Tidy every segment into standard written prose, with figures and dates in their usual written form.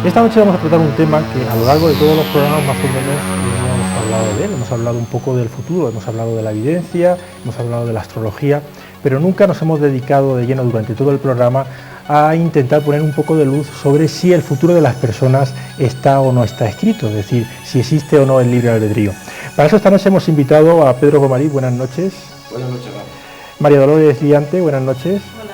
Esta noche vamos a tratar un tema que a lo largo de todos los programas más o menos hemos hablado de él, hemos hablado un poco del futuro, hemos hablado de la evidencia, hemos hablado de la astrología, pero nunca nos hemos dedicado de lleno durante todo el programa a intentar poner un poco de luz sobre si el futuro de las personas está o no está escrito, es decir, si existe o no el libre albedrío. Para eso esta noche hemos invitado a Pedro Gomarí, buenas noches. Buenas noches, Rafa. María Dolores Liante, buenas noches. Hola.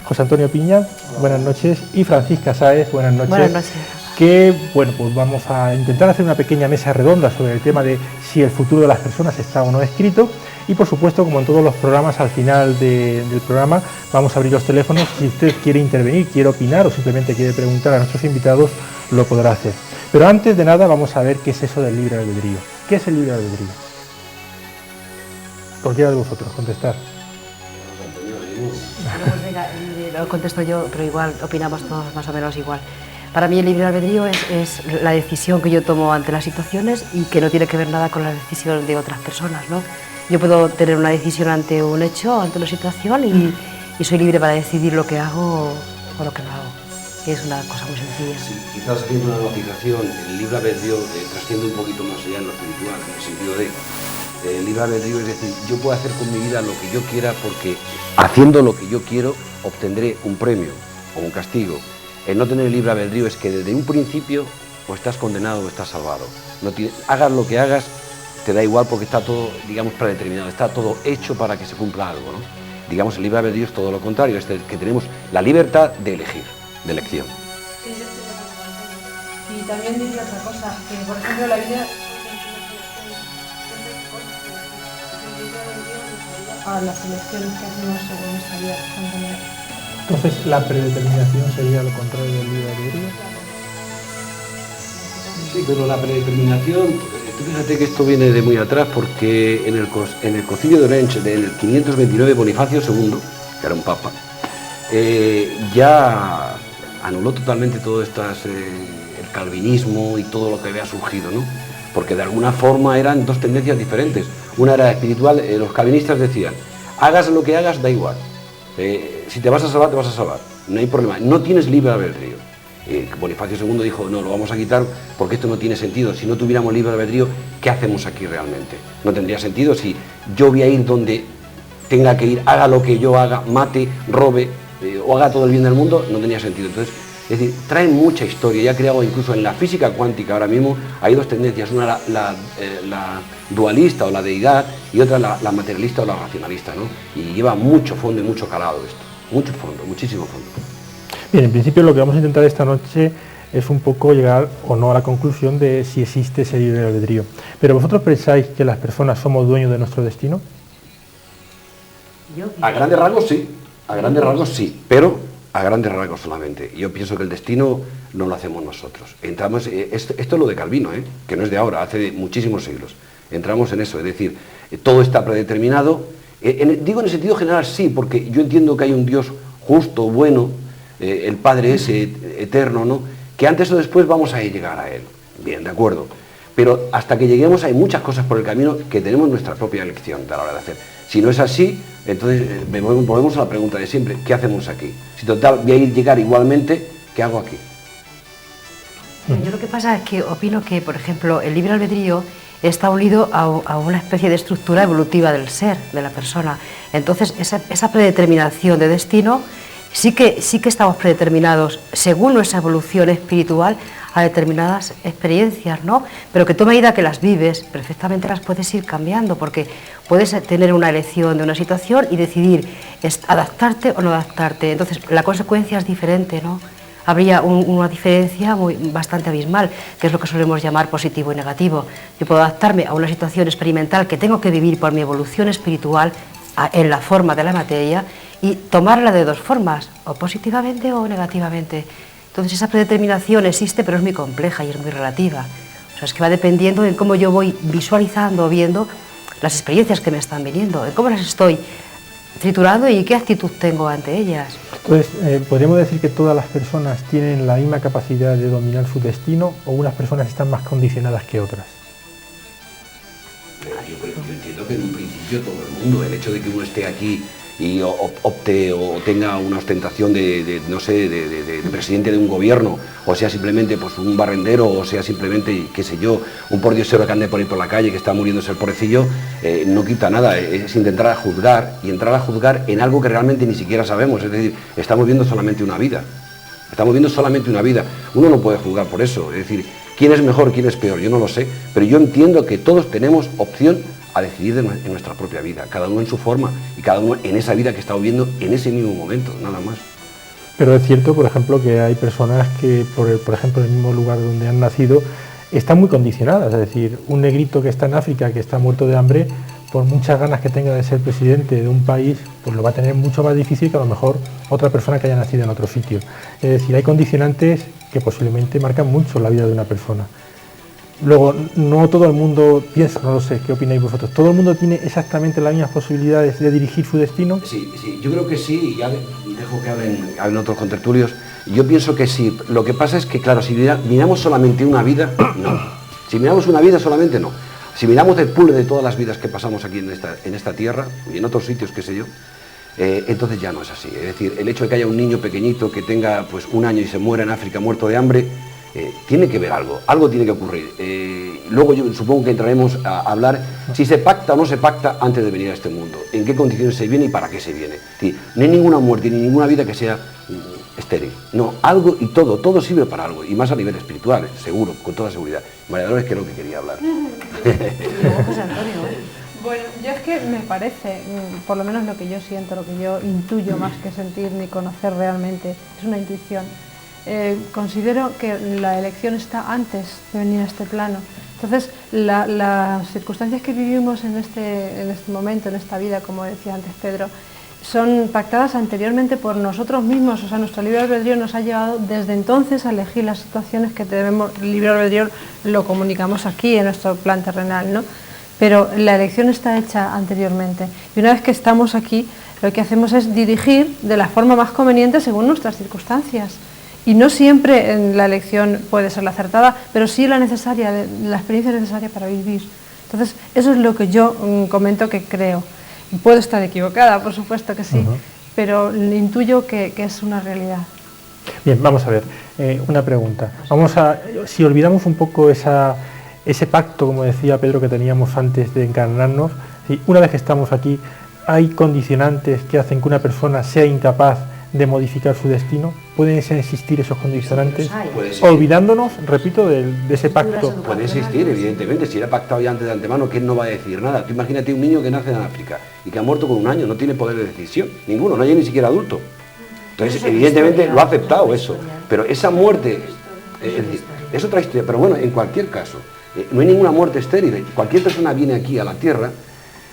José Antonio Piña, hola, buenas noches. Y Francisca Sáez, buenas noches. Buenas noches. Que, bueno, pues vamos a intentar hacer una pequeña mesa redonda sobre el tema de si el futuro de las personas está o no escrito. Y por supuesto, como en todos los programas, al final del programa vamos a abrir los teléfonos. Si usted quiere intervenir, quiere opinar o simplemente quiere preguntar a nuestros invitados, lo podrá hacer. Pero antes de nada vamos a ver qué es eso del libre albedrío. ¿Qué es el libre albedrío? Cualquiera de vosotros, contestar. Bueno, pues venga, lo contesto yo, pero igual opinamos todos más o menos igual. Para mí el libre albedrío es la decisión que yo tomo ante las situaciones y que no tiene que ver nada con la decisión de otras personas, ¿no? Yo puedo tener una decisión ante un hecho, ante una situación y soy libre para decidir lo que hago o lo que no hago. Y es una cosa muy sencilla. Sí, quizás haciendo una matización, el libre albedrío trasciende un poquito más allá en lo espiritual, en el sentido de el libre albedrío, es decir, yo puedo hacer con mi vida lo que yo quiera porque haciendo lo que yo quiero obtendré un premio o un castigo. El no tener libre albedrío es que desde un principio o estás condenado o estás salvado. Hagas lo que hagas, te da igual porque está todo, digamos, predeterminado, está todo hecho para que se cumpla algo, ¿no? Digamos, el libre albedrío es todo lo contrario, es que tenemos la libertad de elegir, de elección. Sí, yo estoy de acuerdo. Y también diría otra cosa, que por ejemplo la vida... a las elecciones que hacemos según esta vida. Entonces, ¿la predeterminación sería lo contrario del libre albedrío? Sí, pero la predeterminación, tú fíjate que esto viene de muy atrás porque en el Concilio de Orense del 529 Bonifacio II, que era un papa, ya anuló totalmente todo esto, el calvinismo y todo lo que había surgido, ¿no? Porque de alguna forma eran dos tendencias diferentes. Una era espiritual, los calvinistas decían, hagas lo que hagas, da igual. Si te vas a salvar, te vas a salvar. No hay problema, no tienes libre albedrío. Bonifacio II dijo, no, lo vamos a quitar porque esto no tiene sentido. Si no tuviéramos libre albedrío, ¿qué hacemos aquí realmente? No tendría sentido si yo voy a ir donde tenga que ir, haga lo que yo haga, mate, robe o haga todo el bien del mundo, no tenía sentido. Entonces, es decir, trae mucha historia, ya creado incluso en la física cuántica ahora mismo hay dos tendencias, una la dualista o la deidad y otra la materialista o la racionalista, ¿no? Y lleva mucho fondo y mucho calado esto, mucho fondo, muchísimo fondo. Bien, en principio lo que vamos a intentar esta noche es un poco llegar o no a la conclusión de si existe ese libre albedrío. Pero ¿vosotros pensáis que las personas somos dueños de nuestro destino? A grandes rasgos sí, pero a grandes rasgos solamente. Yo pienso que el destino no lo hacemos nosotros. Entramos, esto es lo de Calvino, que no es de ahora, hace muchísimos siglos. Entramos en eso, es decir, todo está predeterminado. Digo en el sentido general sí, porque yo entiendo que hay un Dios justo, bueno, el Padre ese eterno, ¿no? Que antes o después vamos a llegar a Él. Bien, de acuerdo. Pero hasta que lleguemos hay muchas cosas por el camino que tenemos nuestra propia elección a la hora de hacer. Si no es así, entonces volvemos a la pregunta de siempre, ¿qué hacemos aquí? Si total voy a llegar igualmente, ¿qué hago aquí? Yo lo que pasa es que opino que, por ejemplo, el libre albedrío está unido a una especie de estructura evolutiva del ser, de la persona. Entonces, esa predeterminación de destino sí que estamos predeterminados, según nuestra evolución espiritual, a determinadas experiencias, ¿no? Pero que tú a medida que las vives, perfectamente las puedes ir cambiando, porque puedes tener una elección de una situación y decidir adaptarte o no adaptarte. Entonces, la consecuencia es diferente, ¿no? Habría una diferencia bastante abismal, que es lo que solemos llamar positivo y negativo. Yo puedo adaptarme a una situación experimental que tengo que vivir por mi evolución espiritual en la forma de la materia y tomarla de dos formas, o positivamente o negativamente. Entonces esa predeterminación existe, pero es muy compleja y es muy relativa. O sea, es que va dependiendo en cómo yo voy visualizando o viendo las experiencias que me están viniendo, en cómo las estoy triturando y qué actitud tengo ante ellas. Entonces, ¿podríamos decir que todas las personas tienen la misma capacidad de dominar su destino o unas personas están más condicionadas que otras? Yo entiendo que en un principio todo el mundo, el hecho de que uno esté aquí y opte o tenga una ostentación de presidente de un gobierno, o sea simplemente pues un barrendero, o sea simplemente, qué sé yo, un pordiosero que ande por ahí por la calle que está muriéndose el pobrecillo, no quita nada, es intentar juzgar y entrar a juzgar en algo que realmente ni siquiera sabemos, es decir, estamos viendo solamente una vida, uno no puede juzgar por eso, es decir, quién es mejor, quién es peor, yo no lo sé, pero yo entiendo que todos tenemos opción a decidir en nuestra propia vida, cada uno en su forma y cada uno en esa vida que está viviendo en ese mismo momento, nada más. Pero es cierto, por ejemplo, que hay personas que, por ejemplo, en el mismo lugar donde han nacido, están muy condicionadas, es decir, un negrito que está en África, que está muerto de hambre, por muchas ganas que tenga de ser presidente de un país, pues lo va a tener mucho más difícil que a lo mejor otra persona que haya nacido en otro sitio. Es decir, hay condicionantes que posiblemente marcan mucho la vida de una persona. Luego, no todo el mundo piensa, no lo sé, ¿qué opináis vosotros? ¿Todo el mundo tiene exactamente las mismas posibilidades de dirigir su destino? Sí, yo creo que sí, y ya dejo que hablen otros contertulios. Yo pienso que sí, lo que pasa es que, claro, si miramos solamente una vida, no. Si miramos una vida solamente, no. Si miramos el pool de todas las vidas que pasamos aquí en esta tierra, y en otros sitios, qué sé yo, entonces ya no es así. Es decir, el hecho de que haya un niño pequeñito que tenga pues 1 año y se muera en África muerto de hambre, tiene que ver algo tiene que ocurrir. Luego yo supongo que entraremos a hablar si se pacta o no se pacta antes de venir a este mundo, en qué condiciones se viene y para qué se viene. Sí, no hay ninguna muerte ni ninguna vida que sea estéril. No, algo y todo sirve para algo, y más a nivel espiritual, seguro, con toda seguridad. María Dolores, que es lo que quería hablar. José Antonio. Bueno, yo es que me parece, por lo menos lo que yo siento, lo que yo intuyo más que sentir ni conocer realmente, es una intuición. Considero que la elección está antes de venir a este plano. Entonces, las circunstancias que vivimos en este momento, en esta vida, como decía antes Pedro, son pactadas anteriormente por nosotros mismos. O sea, nuestro libre albedrío nos ha llevado desde entonces a elegir las situaciones que debemos. El libre albedrío lo comunicamos aquí en nuestro plan terrenal, ¿no? Pero la elección está hecha anteriormente. Y una vez que estamos aquí, lo que hacemos es dirigir de la forma más conveniente según nuestras circunstancias. Y no siempre la elección puede ser la acertada, pero sí la necesaria, la experiencia necesaria para vivir. Entonces, eso es lo que yo comento que creo. Y puedo estar equivocada, por supuesto que sí, pero intuyo que es una realidad. Bien, vamos a ver, una pregunta. Si olvidamos un poco ese pacto, como decía Pedro, que teníamos antes de encarnarnos, una vez que estamos aquí, ¿hay condicionantes que hacen que una persona sea incapaz de modificar su destino? ¿Pueden existir esos condicionantes? Olvidándonos, repito, de ese pacto. Puede existir, evidentemente, si era pactado ya antes de antemano, ¿quién no va a decir nada? Tú imagínate un niño que nace en África y que ha muerto con 1 año, no tiene poder de decisión, ninguno, no hay ni siquiera adulto. Entonces, evidentemente, lo ha aceptado eso, pero esa muerte, es otra historia, pero bueno, en cualquier caso, no hay ninguna muerte estéril. Cualquier persona viene aquí a la Tierra,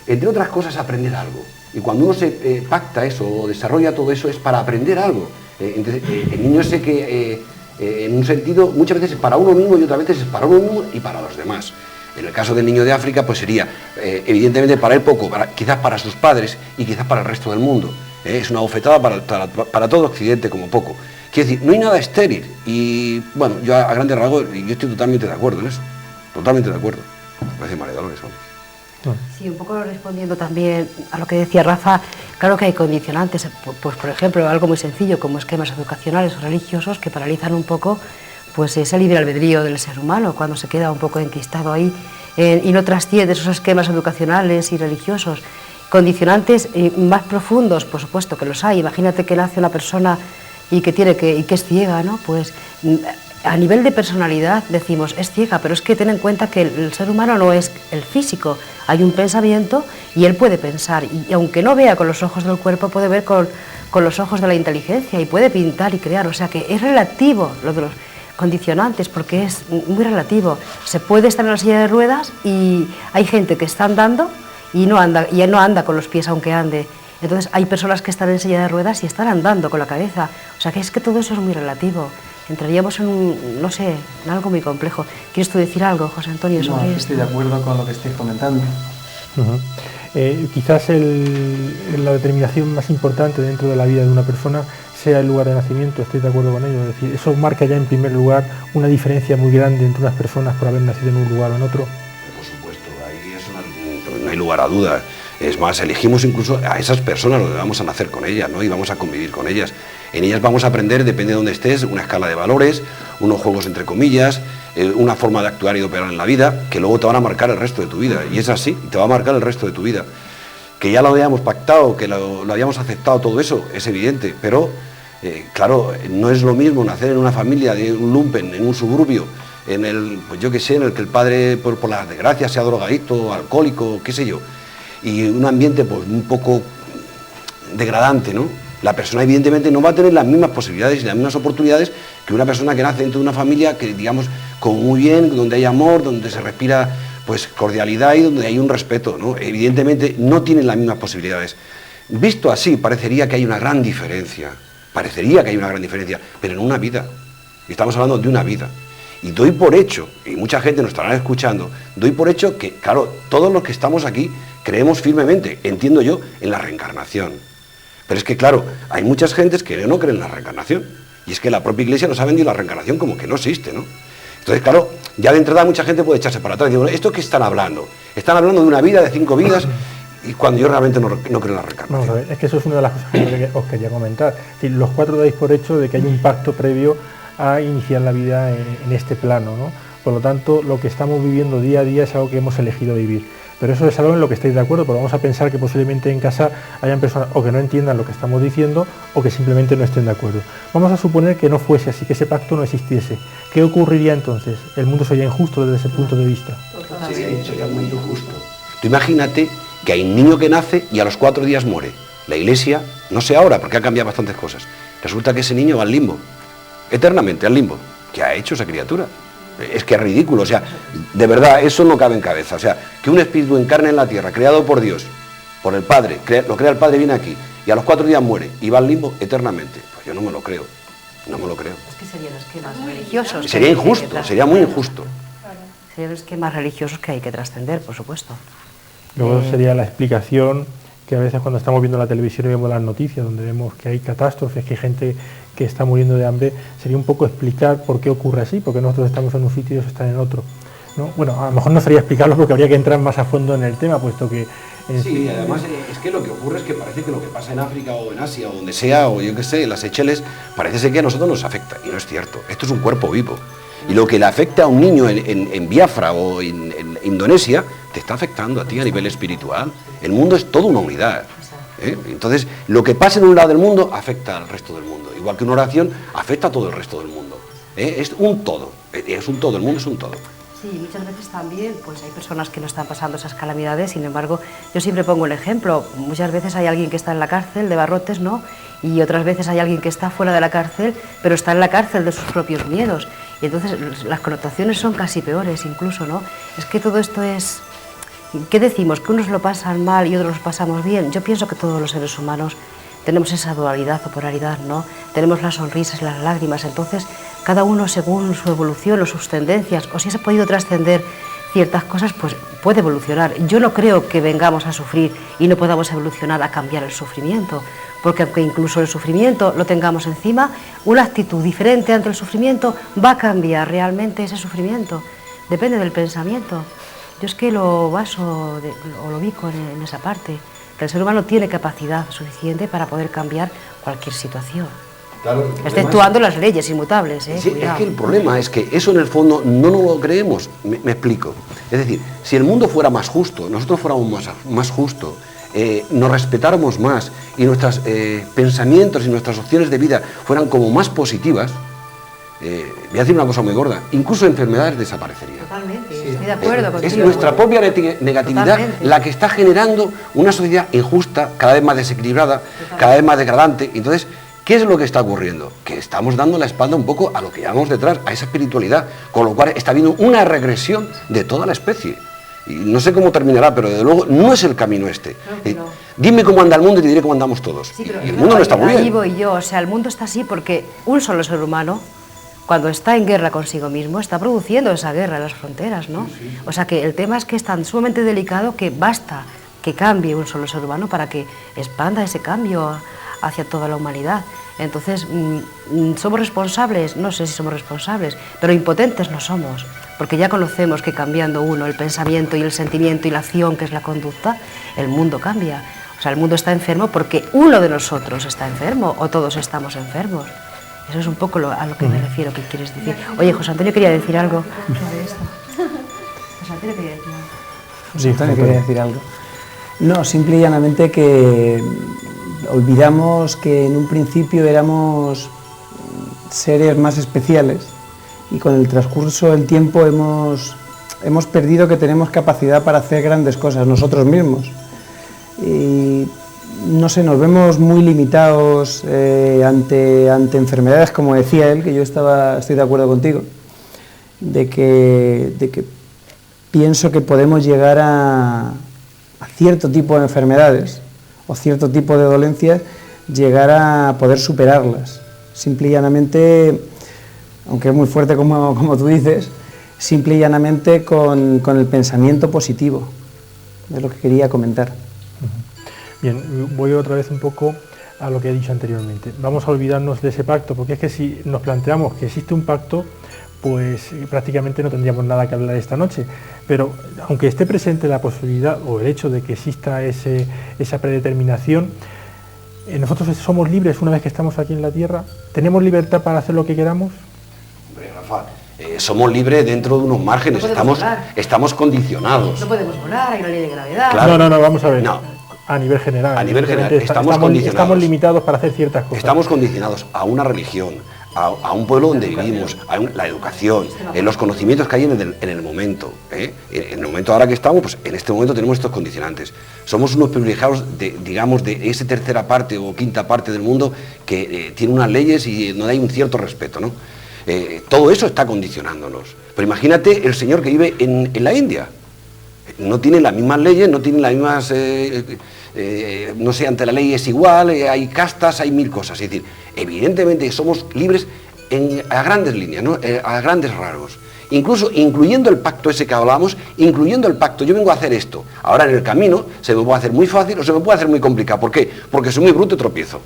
entre otras cosas, a aprender algo. Y cuando uno se pacta eso o desarrolla todo eso es para aprender algo. Entonces, el niño sé que en un sentido muchas veces es para uno mismo y otras veces es para uno mismo y para los demás. En el caso del niño de África pues sería evidentemente para él poco, quizás para sus padres y quizás para el resto del mundo. Es una bofetada para todo Occidente como poco. Quiere decir, no hay nada estéril y bueno, yo a grandes rasgos yo estoy totalmente de acuerdo en eso. Totalmente de acuerdo. Gracias, María Dolores. Sí, un poco respondiendo también a lo que decía Rafa, claro que hay condicionantes, pues por ejemplo algo muy sencillo como esquemas educacionales o religiosos que paralizan un poco pues ese libre albedrío del ser humano cuando se queda un poco enquistado ahí y no trasciende esos esquemas educacionales y religiosos Condicionantes más profundos, por supuesto que los hay. Imagínate que nace una persona y que es ciega, ¿no? Pues a nivel de personalidad decimos, es ciega, pero es que ten en cuenta que el ser humano no es el físico, hay un pensamiento y él puede pensar, y aunque no vea con los ojos del cuerpo, puede ver con los ojos de la inteligencia y puede pintar y crear, o sea que es relativo lo de los condicionantes, porque es muy relativo. Se puede estar en la silla de ruedas y hay gente que está andando y no anda con los pies aunque ande. Entonces hay personas que están en silla de ruedas y están andando con la cabeza, o sea que es que todo eso es muy relativo. Entraríamos en no sé, en algo muy complejo. ¿Quieres tú decir algo, José Antonio, sobre esto? Estoy de acuerdo con lo que estáis comentando. Quizás la determinación más importante dentro de la vida de una persona sea el lugar de nacimiento, estoy de acuerdo con ello. Es decir, eso marca ya en primer lugar una diferencia muy grande entre unas personas por haber nacido en un lugar o en otro. Por supuesto, ahí no hay lugar a dudas. Es más, elegimos incluso a esas personas donde vamos a nacer con ellas, ¿no? Y vamos a convivir con ellas. En ellas vamos a aprender, depende de dónde estés, una escala de valores, unos juegos entre comillas, una forma de actuar y de operar en la vida, que luego te van a marcar el resto de tu vida. Y es así, te va a marcar el resto de tu vida. Que ya lo habíamos pactado, que lo habíamos aceptado, todo eso, es evidente. Pero, claro, no es lo mismo nacer en una familia de un lumpen, en un suburbio, pues yo qué sé, en el que el padre, por las desgracias, sea drogadicto, alcohólico, qué sé yo, y un ambiente pues un poco degradante, ¿no? La persona evidentemente no va a tener las mismas posibilidades y las mismas oportunidades que una persona que nace dentro de una familia que, digamos, como muy bien, donde hay amor, donde se respira pues cordialidad y donde hay un respeto, ¿no? Evidentemente no tienen las mismas posibilidades. Visto así, parecería que hay una gran diferencia, pero en una vida, y estamos hablando de una vida. Y doy por hecho, y mucha gente nos estará escuchando, doy por hecho que, claro, todos los que estamos aquí creemos firmemente, entiendo yo, en la reencarnación. Pero es que, claro, hay muchas gentes que no creen en la reencarnación. Y es que la propia Iglesia nos ha vendido la reencarnación como que no existe, ¿no? Entonces, claro, ya de entrada mucha gente puede echarse para atrás y decir, bueno, ¿esto qué están hablando? Están hablando de una vida, de 5 vidas, y cuando yo realmente no creo en la reencarnación. Vamos a ver, es que eso es una de las cosas que os quería comentar. Es decir, los cuatro dais por hecho de que hay un pacto previo a iniciar la vida en este plano, ¿no? Por lo tanto, lo que estamos viviendo día a día es algo que hemos elegido vivir. Pero eso es algo en lo que estáis de acuerdo, pero vamos a pensar que posiblemente en casa hayan personas o que no entiendan lo que estamos diciendo o que simplemente no estén de acuerdo. Vamos a suponer que no fuese así, que ese pacto no existiese. ¿Qué ocurriría entonces? ¿El mundo sería injusto desde ese punto de vista? Sería muy injusto. Tú imagínate que hay un niño que nace y a los 4 días muere. La Iglesia, no sé ahora, porque ha cambiado bastantes cosas, resulta que ese niño va al limbo, eternamente al limbo. ¿Qué ha hecho esa criatura? Es que es ridículo, o sea, de verdad, eso no cabe en cabeza. O sea, que un espíritu encarne en la tierra, creado por Dios, por el Padre, lo crea el Padre, viene aquí, y a los 4 días muere, y va al limbo eternamente. Pues yo no me lo creo, no me lo creo. Es que serían esquemas religiosos. Sería injusto, sería muy injusto. Serían esquemas religiosos que hay que trascender, por supuesto. Luego sería la explicación que a veces cuando estamos viendo la televisión y vemos las noticias, donde vemos que hay catástrofes, que hay gente que está muriendo de hambre, sería un poco explicar por qué ocurre así, porque nosotros estamos en un sitio y ellos están en otro, ¿no? Bueno, a lo mejor no sería explicarlo porque habría que entrar más a fondo en el tema, puesto que... Sí, además es que lo que ocurre es que parece que lo que pasa en África o en Asia o donde sea, o yo qué sé, en las Seychelles, parece ser que a nosotros nos afecta, y no es cierto. Esto es un cuerpo vivo. Y lo que le afecta a un niño en Biafra o en Indonesia, te está afectando a ti a nivel espiritual. El mundo es toda una unidad. Entonces, lo que pasa en un lado del mundo afecta al resto del mundo. Igual que una oración afecta a todo el resto del mundo. Es un todo, el mundo es un todo. Sí, muchas veces también pues hay personas que no están pasando esas calamidades, sin embargo, yo siempre pongo el ejemplo, muchas veces hay alguien que está en la cárcel de barrotes, ¿no? Y otras veces hay alguien que está fuera de la cárcel, pero está en la cárcel de sus propios miedos. Y entonces las connotaciones son casi peores incluso, ¿no? Es que todo esto es... ¿Qué decimos? ¿Que unos lo pasan mal y otros los pasamos bien? Yo pienso que todos los seres humanos tenemos esa dualidad o polaridad, ¿no? Tenemos las sonrisas y las lágrimas, entonces cada uno según su evolución o sus tendencias, o si se ha podido trascender ciertas cosas, pues puede evolucionar. Yo no creo que vengamos a sufrir y no podamos evolucionar a cambiar el sufrimiento, porque aunque incluso el sufrimiento lo tengamos encima, una actitud diferente ante el sufrimiento va a cambiar realmente ese sufrimiento, depende del pensamiento. Yo es que lo baso, o lo ubico en esa parte, que el ser humano tiene capacidad suficiente para poder cambiar cualquier situación. Claro, exceptuando las leyes inmutables. Sí, es que el problema es que eso en el fondo no nos lo creemos, me explico. Es decir, si el mundo fuera más justo, nosotros fuéramos más justos, nos respetáramos más y nuestros pensamientos y nuestras opciones de vida fueran como más positivas, voy a decir una cosa muy gorda, incluso enfermedades desaparecerían. Totalmente, estoy de acuerdo contigo. Es nuestra propia negatividad Totalmente. la que está generando una sociedad injusta, cada vez más desequilibrada, cada vez más degradante. Entonces, ¿qué es lo que está ocurriendo? Que estamos dando la espalda un poco a lo que llamamos detrás, a esa espiritualidad, con lo cual está habiendo una regresión de toda la especie. Y no sé cómo terminará, pero desde luego no es el camino este. Creo que no. Dime cómo anda el mundo y te diré cómo andamos todos. Sí, pero y el mundo no está muy ahí bien. voy yo, o sea, el mundo está así porque un solo ser humano, cuando está en guerra consigo mismo, está produciendo esa guerra en las fronteras, ¿no? O sea que el tema es que es tan sumamente delicado que basta que cambie un solo ser humano para que expanda ese cambio hacia toda la humanidad. Entonces, ¿somos responsables? No sé si somos responsables, pero impotentes no somos, porque ya conocemos que cambiando uno el pensamiento y el sentimiento y la acción, que es la conducta, el mundo cambia. O sea, el mundo está enfermo porque uno de nosotros está enfermo o todos estamos enfermos. Eso es un poco a lo que me refiero, que quieres decir. Oye, José Antonio quería decir algo sobre esto. José Antonio quería decir algo. José Antonio quería decir algo. No, simple y llanamente que olvidamos que en un principio éramos seres más especiales y con el transcurso del tiempo hemos perdido que tenemos capacidad para hacer grandes cosas nosotros mismos. Y no sé, nos vemos muy limitados ante enfermedades, como decía él, que yo estoy de acuerdo contigo, de que pienso que podemos llegar a cierto tipo de enfermedades o cierto tipo de dolencias, llegar a poder superarlas. Simple y llanamente, aunque es muy fuerte como tú dices, simple y llanamente con el pensamiento positivo. Es lo que quería comentar. Bien, voy otra vez un poco a lo que he dicho anteriormente. Vamos a olvidarnos de ese pacto, porque es que si nos planteamos que existe un pacto, pues prácticamente no tendríamos nada que hablar esta noche. Pero aunque esté presente la posibilidad o el hecho de que exista esa predeterminación, nosotros somos libres una vez que estamos aquí en la Tierra. ¿Tenemos libertad para hacer lo que queramos? Hombre, Rafa, somos libres dentro de unos márgenes, estamos condicionados. No podemos volar, hay una ley de gravedad. Claro. No, vamos a ver. No. A nivel general. A nivel general, estamos condicionados. Estamos limitados para hacer ciertas cosas. Estamos condicionados a una religión, a un pueblo donde vivimos, la educación, los conocimientos que hay en el momento. En el momento ahora que estamos, pues en este momento tenemos estos condicionantes. Somos unos privilegiados de esa tercera parte o quinta parte del mundo que tiene unas leyes y no hay un cierto respeto, ¿no? Todo eso está condicionándonos. Pero imagínate el señor que vive en la India. No tiene las mismas leyes, no tiene las mismas... no sé, ante la ley es igual, hay castas, hay mil cosas. Es decir, evidentemente somos libres a grandes líneas, ¿no? A grandes rasgos. Incluso incluyendo el pacto ese que hablábamos, incluyendo el pacto, yo vengo a hacer esto. Ahora en el camino se me puede hacer muy fácil o se me puede hacer muy complicado. ¿Por qué? Porque soy muy bruto y tropiezo.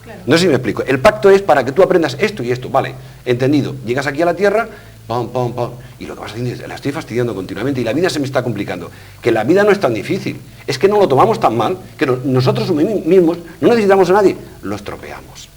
Claro. No sé si me explico. El pacto es para que tú aprendas esto y esto. Vale, entendido. Llegas aquí a la Tierra... Pam, pam, pam. Y lo que vas haciendo es, la estoy fastidiando continuamente y la vida se me está complicando. Que la vida no es tan difícil. Es que no lo tomamos tan mal que nosotros mismos no necesitamos a nadie. Lo estropeamos.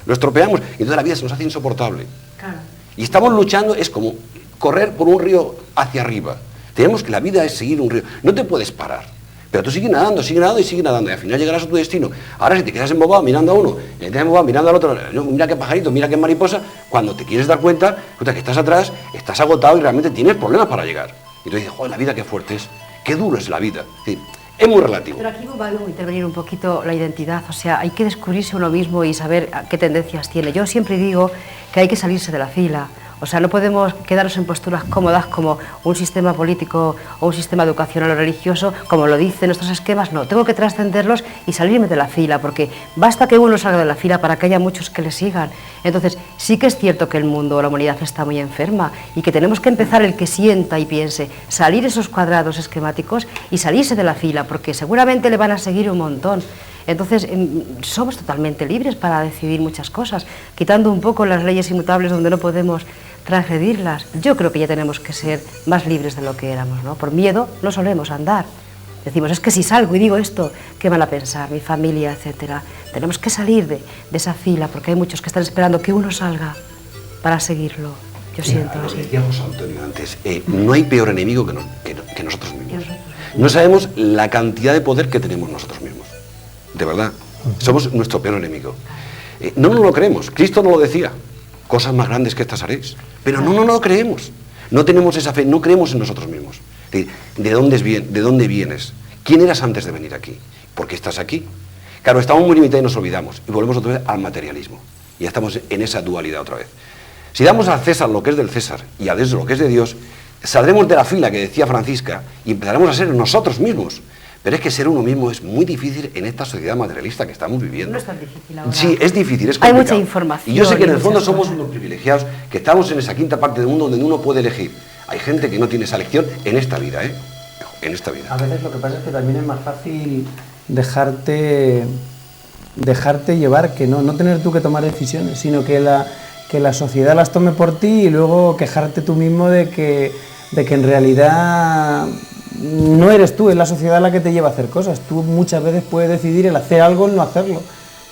Lo estropeamos y entonces la vida se nos hace insoportable. Claro. Y estamos luchando, es como correr por un río hacia arriba. Tenemos que la vida es seguir un río. No te puedes parar. Pero tú sigues nadando y sigue nadando y al final llegarás a tu destino. Ahora si te quedas embobado mirando a uno, te quedas embobado mirando al otro, mira qué pajarito, mira qué mariposa, cuando te quieres dar cuenta que estás atrás, estás agotado y realmente tienes problemas para llegar. Y tú dices, joder, la vida qué fuerte es, qué duro es la vida. Es decir, es muy relativo. Pero aquí va a intervenir un poquito la identidad, o sea, hay que descubrirse uno mismo y saber qué tendencias tiene. Yo siempre digo que hay que salirse de la fila. O sea, no podemos quedarnos en posturas cómodas como un sistema político o un sistema educacional o religioso, como lo dicen nuestros esquemas. No, tengo que trascenderlos y salirme de la fila, porque basta que uno salga de la fila para que haya muchos que le sigan. Entonces, sí que es cierto que el mundo o la humanidad está muy enferma y que tenemos que empezar el que sienta y piense, salir esos cuadrados esquemáticos y salirse de la fila, porque seguramente le van a seguir un montón. Entonces, somos totalmente libres para decidir muchas cosas, quitando un poco las leyes inmutables donde no podemos transgredirlas. Yo creo que ya tenemos que ser más libres de lo que éramos, ¿no? Por miedo no solemos andar. Decimos, es que si salgo y digo esto, ¿qué van a pensar? Mi familia, etcétera. Tenemos que salir de esa fila, porque hay muchos que están esperando que uno salga para seguirlo. Yo siento así. Decía José Antonio antes, no hay peor enemigo que nosotros mismos. No sabemos la cantidad de poder que tenemos nosotros mismos. De verdad. Somos nuestro peor enemigo. No nos lo creemos. Cristo nos lo decía. Cosas más grandes que estas haréis. Pero no nos lo creemos. No tenemos esa fe, no creemos en nosotros mismos. ¿De dónde vienes? ¿Quién eras antes de venir aquí? ¿Por qué estás aquí? Claro, estamos muy limitados y nos olvidamos. Y volvemos otra vez al materialismo. Y ya estamos en esa dualidad otra vez. Si damos al César lo que es del César y a Dios lo que es de Dios, saldremos de la fila que decía Francisca y empezaremos a ser nosotros mismos. Pero es que ser uno mismo es muy difícil en esta sociedad materialista que estamos viviendo. No es tan difícil ahora. Sí, es difícil, es complicado. Hay mucha información. Y yo sé que en el fondo muchas somos cosas. unos privilegiados, que estamos en esa quinta parte del mundo donde uno puede elegir. Hay gente que no tiene esa elección en esta vida, ¿eh? En esta vida. A veces lo que pasa es que también es más fácil dejarte llevar, que no tener tú que tomar decisiones, sino que la sociedad las tome por ti y luego quejarte tú mismo de que en realidad no eres tú, es la sociedad la que te lleva a hacer cosas. Tú muchas veces puedes decidir el hacer algo o no hacerlo.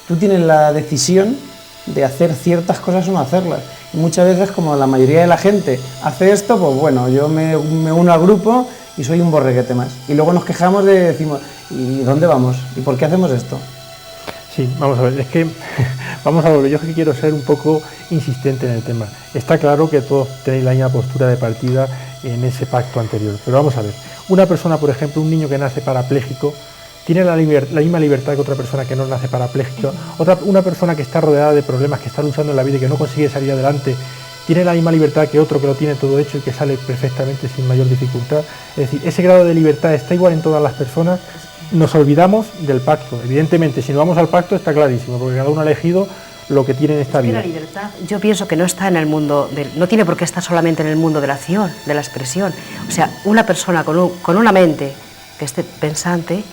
Tú tienes la decisión de hacer ciertas cosas o no hacerlas. Y muchas veces, como la mayoría de la gente hace esto, pues bueno, yo me uno al grupo y soy un borreguete más. Y luego nos quejamos decimos, ¿y dónde vamos? ¿Y por qué hacemos esto? Sí, vamos a ver, es que vamos a volver, yo es que quiero ser un poco insistente en el tema. Está claro que todos tenéis la misma postura de partida en ese pacto anterior, pero vamos a ver, una persona, por ejemplo, un niño que nace parapléjico, tiene la misma libertad que otra persona que no nace parapléjica, una persona que está rodeada de problemas, que está luchando en la vida y que no consigue salir adelante, tiene la misma libertad que otro que lo tiene todo hecho y que sale perfectamente sin mayor dificultad. Es decir, ese grado de libertad está igual en todas las personas. Nos olvidamos del pacto. Evidentemente, si no vamos al pacto está clarísimo, porque cada uno ha elegido lo que tiene en esta vida. La libertad, yo pienso que no está en el mundo, no tiene por qué estar solamente en el mundo de la acción, de la expresión. O sea, una persona con una mente que esté pensante,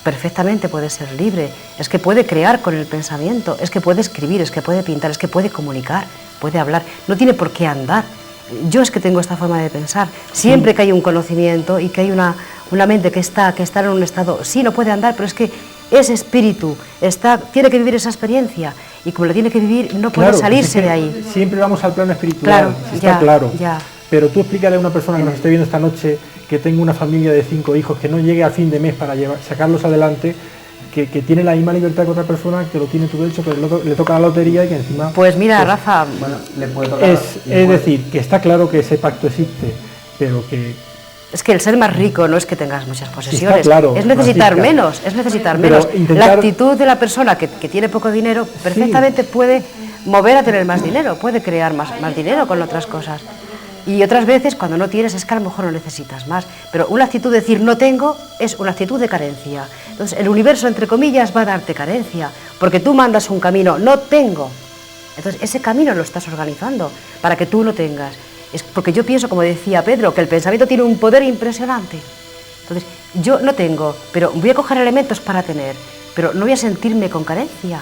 perfectamente puede ser libre. Es que puede crear con el pensamiento, es que puede escribir, es que puede pintar, es que puede comunicar, puede hablar. No tiene por qué andar. Yo es que tengo esta forma de pensar. Siempre que hay un conocimiento y que hay una mente que está en un estado, sí, no puede andar, pero es que ese espíritu tiene que vivir esa experiencia y como la tiene que vivir no puede salirse de ahí. Siempre vamos al plano espiritual, claro, está claro. Ya. Pero tú explícale a una persona que nos esté viendo esta noche que tenga una familia de 5 hijos, que no llegue a fin de mes para sacarlos adelante, que tiene la misma libertad que otra persona, que lo tiene todo hecho, que le toca la lotería y que encima... Pues mira, Rafa... Bueno, le puede tocar... Es decir, que está claro que ese pacto existe, pero que... Es que el ser más rico no es que tengas muchas posesiones, claro, es necesitar menos, pero La actitud de la persona que tiene poco dinero perfectamente puede mover a tener más dinero, puede crear más dinero con otras cosas. Y otras veces cuando no tienes es que a lo mejor no necesitas más, pero una actitud de decir no tengo es una actitud de carencia. Entonces el universo, entre comillas, va a darte carencia, porque tú mandas un camino, no tengo. Entonces ese camino lo estás organizando para que tú lo tengas. Es porque yo pienso, como decía Pedro, que el pensamiento tiene un poder impresionante. Entonces yo no tengo, pero voy a coger elementos para tener, pero no voy a sentirme con carencia.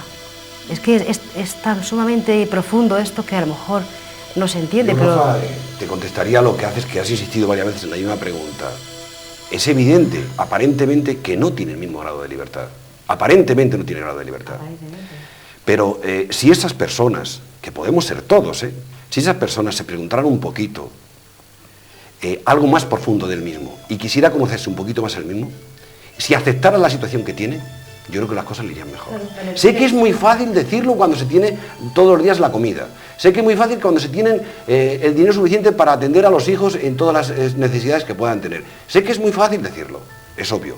Es que es tan sumamente profundo esto que a lo mejor no se entiende, pero... Rafa, te contestaría lo que haces, que has insistido varias veces en la misma pregunta. Es evidente, aparentemente, que no tiene el mismo grado de libertad. Aparentemente no tiene grado de libertad. Pero si esas personas, que podemos ser todos, si esas personas se preguntaran un poquito algo más profundo del mismo y quisiera conocerse un poquito más el mismo, si aceptaran la situación que tiene, yo creo que las cosas le irían mejor. Sé que es muy fácil decirlo cuando se tiene todos los días la comida. Sé que es muy fácil cuando se tienen el dinero suficiente para atender a los hijos en todas las necesidades que puedan tener. Sé que es muy fácil decirlo, es obvio.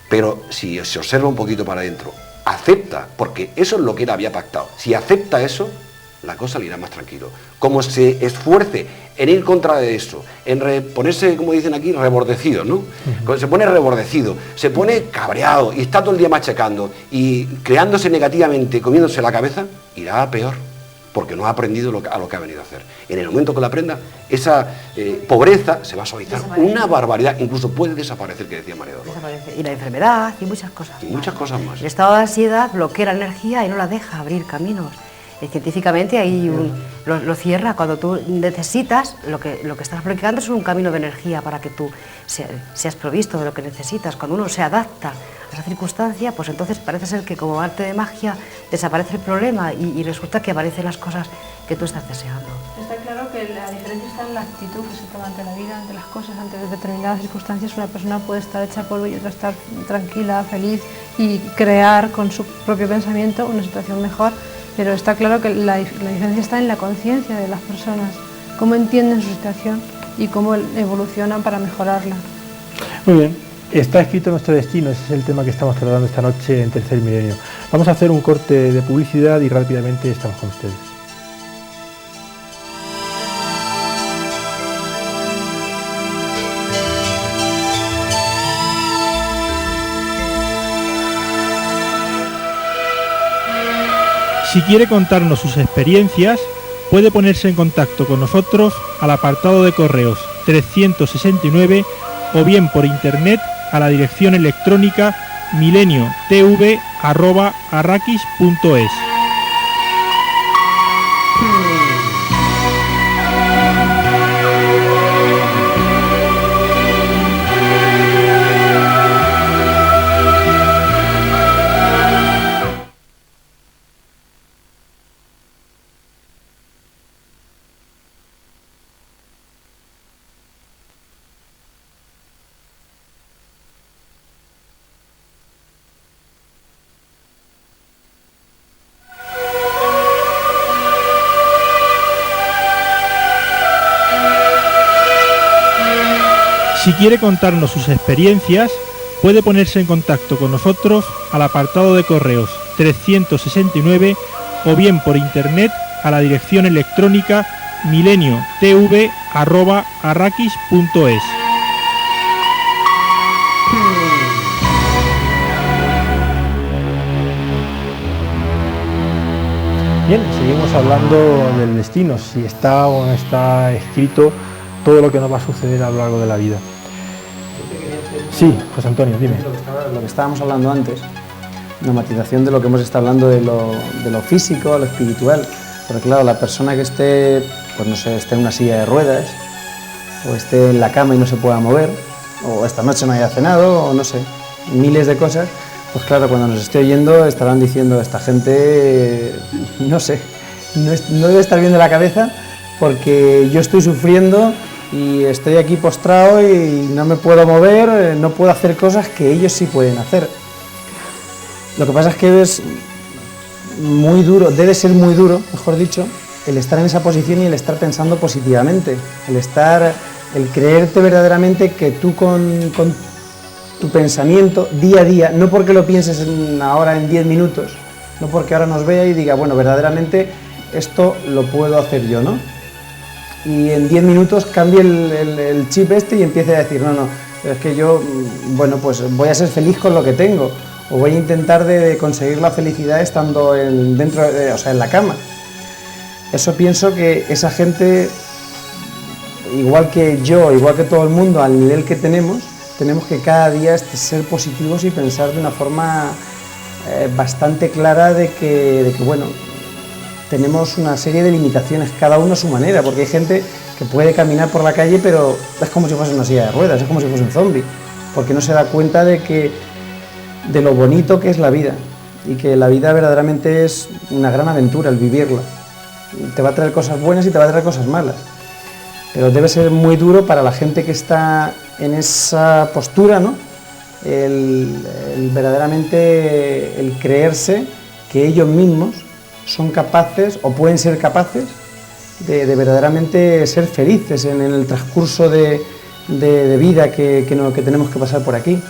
Pero si se observa un poquito para adentro, acepta, porque eso es lo que él había pactado. Si acepta eso, la cosa le irá más tranquilo. Como se esfuerce en ir contra de eso, en ponerse, como dicen aquí, rebordecido, ¿no? Cuando se pone rebordecido, se pone cabreado y está todo el día machacando y creándose negativamente, comiéndose la cabeza, irá a peor, porque no ha aprendido a lo que ha venido a hacer. En el momento que lo aprenda, esa pobreza se va a suavizar. Una barbaridad, incluso puede desaparecer, que decía María Dolores. Y la enfermedad y muchas cosas. Y muchas cosas más. El estado de ansiedad bloquea la energía y no la deja abrir caminos. Científicamente ahí lo cierra. Cuando tú necesitas, lo que estás bloqueando es un camino de energía para que tú seas provisto de lo que necesitas. Cuando uno se adapta a esa circunstancia, pues entonces parece ser que como arte de magia desaparece el problema y resulta que aparecen las cosas que tú estás deseando. Está claro que que la diferencia está en la actitud que se toma ante la vida, ante las cosas, ante determinadas circunstancias. Una persona puede estar hecha polvo y otra estar tranquila, feliz y crear con su propio pensamiento una situación mejor, pero está claro que la diferencia está en la conciencia de las personas, cómo entienden su situación y cómo evolucionan para mejorarla. Muy bien, está escrito nuestro destino, ese es el tema que estamos tratando esta noche en Tercer Milenio. Vamos a hacer un corte de publicidad y rápidamente estamos con ustedes. Si quiere contarnos sus experiencias, puede ponerse en contacto con nosotros al apartado de correos 369 o bien por internet a la dirección electrónica mileniotv@arrakis.es. Si quiere contarnos sus experiencias, puede ponerse en contacto con nosotros al apartado de correos 369 o bien por internet a la dirección electrónica mileniotv@arrakis.es. Bien, seguimos hablando del destino, si está o no está escrito todo lo que nos va a suceder a lo largo de la vida. Sí, José Antonio, dime. Lo que estábamos hablando antes, una matización de lo que hemos estado hablando de lo físico, lo espiritual. Porque claro, la persona que esté, pues no sé, esté en una silla de ruedas, o esté en la cama y no se pueda mover, o esta noche no haya cenado, o no sé, miles de cosas, pues claro, cuando nos esté oyendo estarán diciendo, esta gente, no sé, no debe estar bien de la cabeza, porque yo estoy sufriendo y estoy aquí postrado y no me puedo mover, no puedo hacer cosas que ellos sí pueden hacer. Lo que pasa es que es muy duro, debe ser muy duro, mejor dicho, el estar en esa posición y el estar pensando positivamente, el creerte verdaderamente que tú con tu pensamiento día a día, no porque lo pienses ahora en 10 minutos, no porque ahora nos vea y diga, bueno, verdaderamente esto lo puedo hacer yo, ¿no? Y en 10 minutos cambie el chip este y empiece a decir, no, es que yo, bueno, pues voy a ser feliz con lo que tengo, o voy a intentar de conseguir la felicidad estando en la cama. Eso pienso que esa gente, igual que yo, igual que todo el mundo, al nivel que tenemos que cada día ser positivos y pensar de una forma bastante clara de que bueno, tenemos una serie de limitaciones, cada uno a su manera, porque hay gente que puede caminar por la calle, pero es como si fuese una silla de ruedas, es como si fuese un zombie, porque no se da cuenta de lo bonito que es la vida, y que la vida verdaderamente es una gran aventura, el vivirla. Te va a traer cosas buenas y te va a traer cosas malas, pero debe ser muy duro para la gente que está en esa postura, ¿no? Verdaderamente el creerse que ellos mismos son capaces o pueden ser capaces de verdaderamente ser felices en el transcurso de vida que tenemos que pasar por aquí.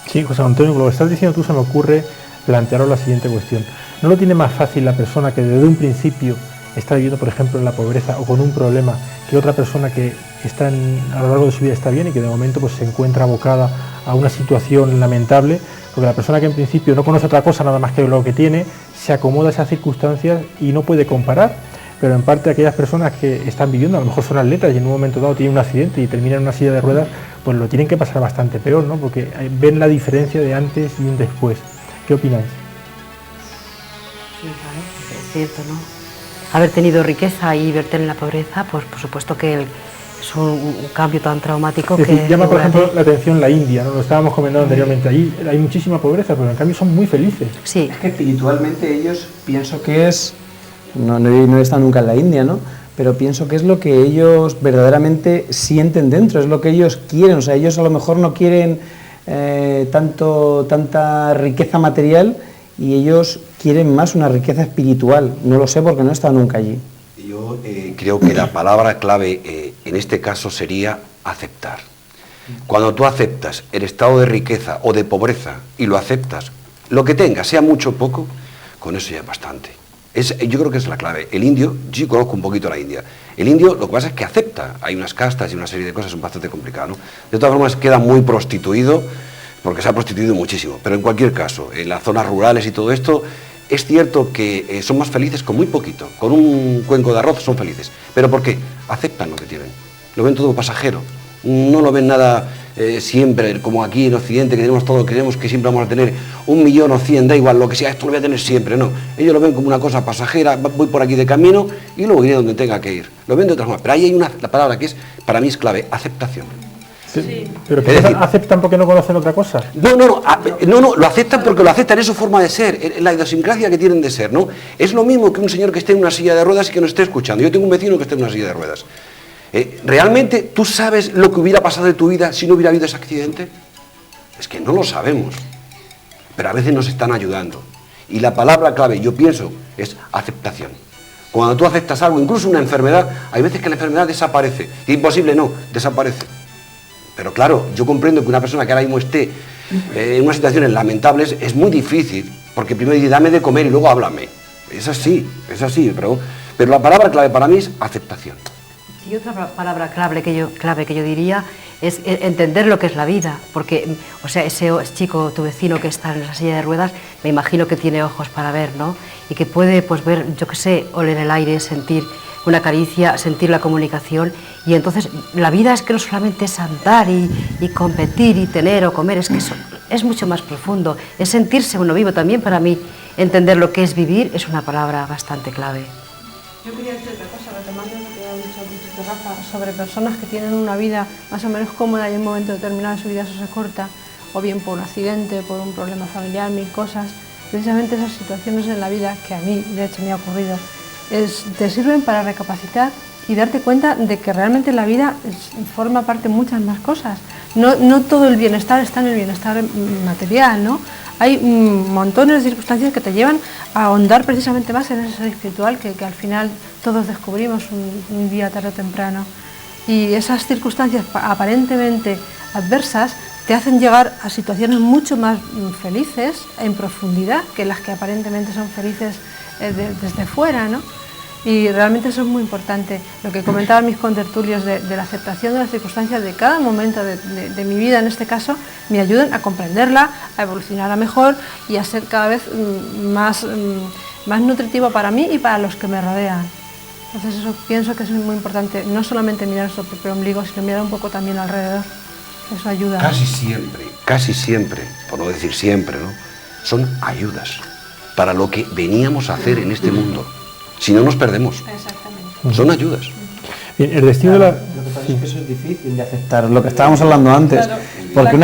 Sí, José Antonio, con lo que estás diciendo tú se me ocurre plantearos la siguiente cuestión. ¿No lo tiene más fácil la persona que desde un principio está viviendo, por ejemplo, en la pobreza o con un problema, que otra persona que está a lo largo de su vida está bien y que de momento pues se encuentra abocada a una situación lamentable? Porque la persona que en principio no conoce otra cosa nada más que lo que tiene, se acomoda a esas circunstancias y no puede comparar, pero en parte aquellas personas que están viviendo, a lo mejor son atletas y en un momento dado tienen un accidente y terminan en una silla de ruedas, pues lo tienen que pasar bastante peor, ¿no? Porque ven la diferencia de antes y un después. ¿Qué opináis? Sí, claro, es cierto, ¿no? Haber tenido riqueza y verte en la pobreza, pues por supuesto que es un cambio tan traumático. Es decir, llama por ejemplo la atención la India, ¿no? Lo estábamos comentando anteriormente, allí hay muchísima pobreza, pero en cambio son muy felices. Sí. Es que espiritualmente ellos, pienso que es, no he estado nunca en la India, ¿no? pero pienso que es lo que ellos verdaderamente sienten dentro, es lo que ellos quieren. O sea, ellos a lo mejor no quieren tanta riqueza material, y ellos quieren más una riqueza espiritual. No lo sé porque no he estado nunca allí. Yo creo que la palabra clave en este caso sería aceptar. Cuando tú aceptas el estado de riqueza o de pobreza y lo aceptas, lo que tengas, sea mucho o poco, con eso ya es bastante. Yo creo que es la clave. El indio, yo conozco un poquito la India, el indio lo que pasa es que acepta, hay unas castas y una serie de cosas, son bastante complicadas, ¿no? De todas formas queda muy prostituido, porque se ha prostituido muchísimo, pero en cualquier caso, en las zonas rurales y todo esto, es cierto que son más felices con muy poquito, con un cuenco de arroz son felices. ¿Pero por qué? Aceptan lo que tienen, lo ven todo pasajero, no lo ven nada siempre, como aquí en Occidente, que tenemos todo, creemos que siempre vamos a tener 1 millón o 100, da igual, lo que sea, esto lo voy a tener siempre, no. Ellos lo ven como una cosa pasajera, voy por aquí de camino y luego iré donde tenga que ir. Lo ven de otra forma, pero ahí hay la palabra que para mí es clave, aceptación. Sí. Pero que aceptan porque no conocen otra cosa. No, lo aceptan porque lo aceptan, es su forma de ser, la idiosincrasia que tienen de ser, ¿no? Es lo mismo que un señor que esté en una silla de ruedas y que nos esté escuchando. Yo tengo un vecino que esté en una silla de ruedas. ¿Realmente tú sabes lo que hubiera pasado de tu vida si no hubiera habido ese accidente? Es que no lo sabemos, pero a veces nos están ayudando. Y la palabra clave, yo pienso, es aceptación. Cuando tú aceptas algo, incluso una enfermedad, hay veces que la enfermedad desaparece. Imposible no, desaparece. Pero claro, yo comprendo que una persona que ahora mismo esté en unas situaciones lamentables es muy difícil, porque primero dice, dame de comer y luego háblame. Es así, pero la palabra clave para mí es aceptación. Y otra palabra clave que yo diría es entender lo que es la vida, porque, o sea, ese chico, tu vecino que está en esa silla de ruedas, me imagino que tiene ojos para ver, ¿no? Y que puede, pues, ver, yo qué sé, oler el aire, sentir una caricia, sentir la comunicación, y entonces la vida es que no solamente es andar y competir y tener o comer, es que eso es mucho más profundo, es sentirse uno vivo. También para mí entender lo que es vivir es una palabra bastante clave. Yo quería decir otra cosa, retomando lo que ha dicho Rafa, sobre personas que tienen una vida más o menos cómoda y en un momento determinado de su vida eso se corta, o bien por un accidente, por un problema familiar, 1000 cosas. Precisamente esas situaciones en la vida, que a mí de hecho me ha ocurrido, te sirven para recapacitar y darte cuenta de que realmente la vida forma parte de muchas más cosas. No todo el bienestar está en el bienestar material, ¿no? Hay montones de circunstancias que te llevan a ahondar precisamente más en ese ser espiritual que al final todos descubrimos un día tarde o temprano. Y esas circunstancias aparentemente adversas te hacen llegar a situaciones mucho más felices en profundidad que las que aparentemente son felices desde fuera, ¿no? Y realmente eso es muy importante. Lo que comentaban mis contertulios de la aceptación de las circunstancias de cada momento de mi vida, en este caso, me ayudan a comprenderla, a evolucionarla mejor y a ser cada vez más nutritivo para mí y para los que me rodean. Entonces eso pienso que es muy importante, no solamente mirar nuestro propio ombligo, sino mirar un poco también alrededor. Eso ayuda. Casi siempre, por no decir siempre, ¿no? Son ayudas para lo que veníamos a hacer en este mundo. Si no nos perdemos. Exactamente. Son ayudas. Bien, el destino de la... Lo que pasa es que eso es difícil de aceptar, lo que estábamos hablando antes. Claro. Porque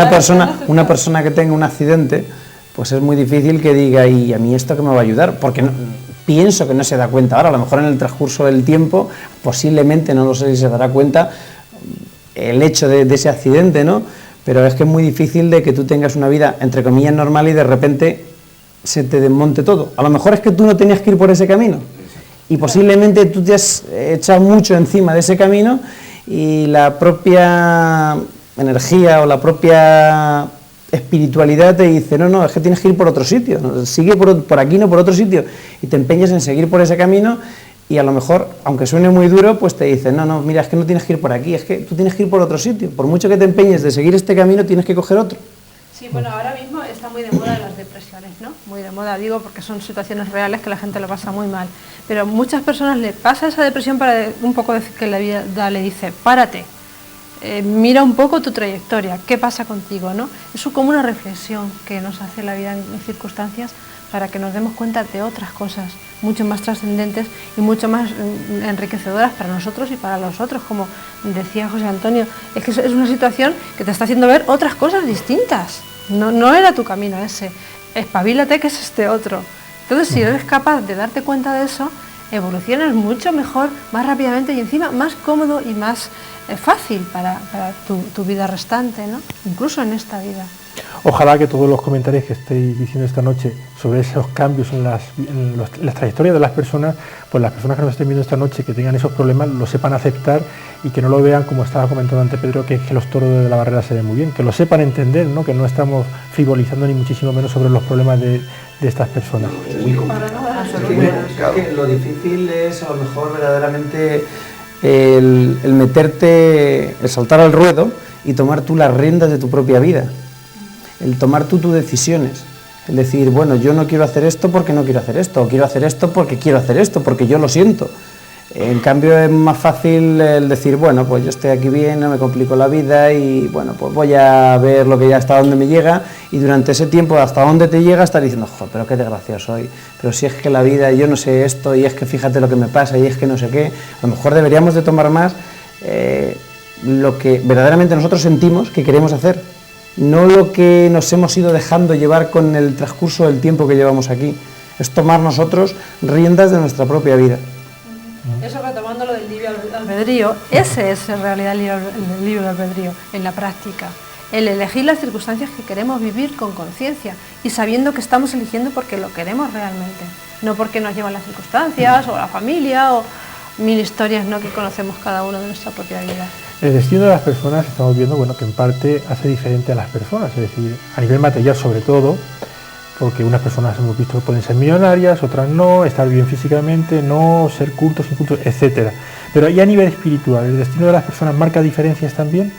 una persona que tenga un accidente, pues es muy difícil que diga, ¿y a mí esto qué me va a ayudar? Porque pienso que no se da cuenta ahora, a lo mejor en el transcurso del tiempo, posiblemente, no lo sé si se dará cuenta, el hecho de ese accidente, ¿no? Pero es que es muy difícil de que tú tengas una vida, entre comillas, normal y de repente se te desmonte todo. A lo mejor es que tú no tenías que ir por ese camino. Y posiblemente tú te has echado mucho encima de ese camino y la propia energía o la propia espiritualidad te dice, no, es que tienes que ir por otro sitio, ¿no? Sigue por aquí, no por otro sitio, y te empeñas en seguir por ese camino y a lo mejor, aunque suene muy duro, pues te dice, no, mira, es que no tienes que ir por aquí, es que tú tienes que ir por otro sitio, por mucho que te empeñes de seguir este camino, tienes que coger otro. Sí, bueno, ahora mismo está muy de moda las depresiones, ¿no? Muy de moda, digo, porque son situaciones reales que la gente lo pasa muy mal. Pero a muchas personas le pasa esa depresión para un poco decir que la vida le dice, párate, mira un poco tu trayectoria, qué pasa contigo, ¿no? Es como una reflexión que nos hace la vida en circunstancias para que nos demos cuenta de otras cosas mucho más trascendentes y mucho más enriquecedoras para nosotros y para los otros, como decía José Antonio. Es que es una situación que te está haciendo ver otras cosas distintas. No era tu camino ese, espabilate que es este otro. Entonces, si eres capaz de darte cuenta de eso, evolucionas mucho mejor, más rápidamente y encima más cómodo y más fácil para tu vida restante, ¿no? Incluso en esta vida. Ojalá que todos los comentarios que estéis diciendo esta noche sobre esos cambios en las trayectorias de las personas, pues las personas que nos estén viendo esta noche, que tengan esos problemas, lo sepan aceptar y que no lo vean, como estaba comentando antes Pedro, que es que los toros de la barrera se ven muy bien, que lo sepan entender, ¿no? Que no estamos frivolizando ni muchísimo menos sobre los problemas de estas personas. Lo difícil es a lo mejor verdaderamente el meterte, el saltar al ruedo y tomar tú las riendas de tu propia vida. El tomar tú tus decisiones, el decir, bueno, yo no quiero hacer esto porque no quiero hacer esto, o quiero hacer esto porque quiero hacer esto, porque yo lo siento. En cambio es más fácil el decir, bueno, pues yo estoy aquí bien, no me complico la vida y bueno, pues voy a ver lo que ya hasta dónde me llega, y durante ese tiempo hasta dónde te llega estar diciendo, joder, pero qué desgraciado soy, pero si es que la vida, yo no sé esto, y es que fíjate lo que me pasa, y es que no sé qué. A lo mejor deberíamos de tomar más lo que verdaderamente nosotros sentimos que queremos hacer, no lo que nos hemos ido dejando llevar con el transcurso del tiempo que llevamos aquí. Es tomar nosotros riendas de nuestra propia vida. Eso, retomando lo del libre albedrío, ese es en realidad el libre albedrío en la práctica. El elegir las circunstancias que queremos vivir con conciencia y sabiendo que estamos eligiendo porque lo queremos realmente, no porque nos llevan las circunstancias o la familia o mil historias, ¿no?, que conocemos cada uno de nuestra propia vida. El destino de las personas estamos viendo, bueno, que en parte hace diferente a las personas, es decir, a nivel material sobre todo, porque unas personas hemos visto que pueden ser millonarias, otras no, estar bien físicamente, no, ser cultos, incultos, etcétera. Pero ¿y a nivel espiritual, el destino de las personas marca diferencias también?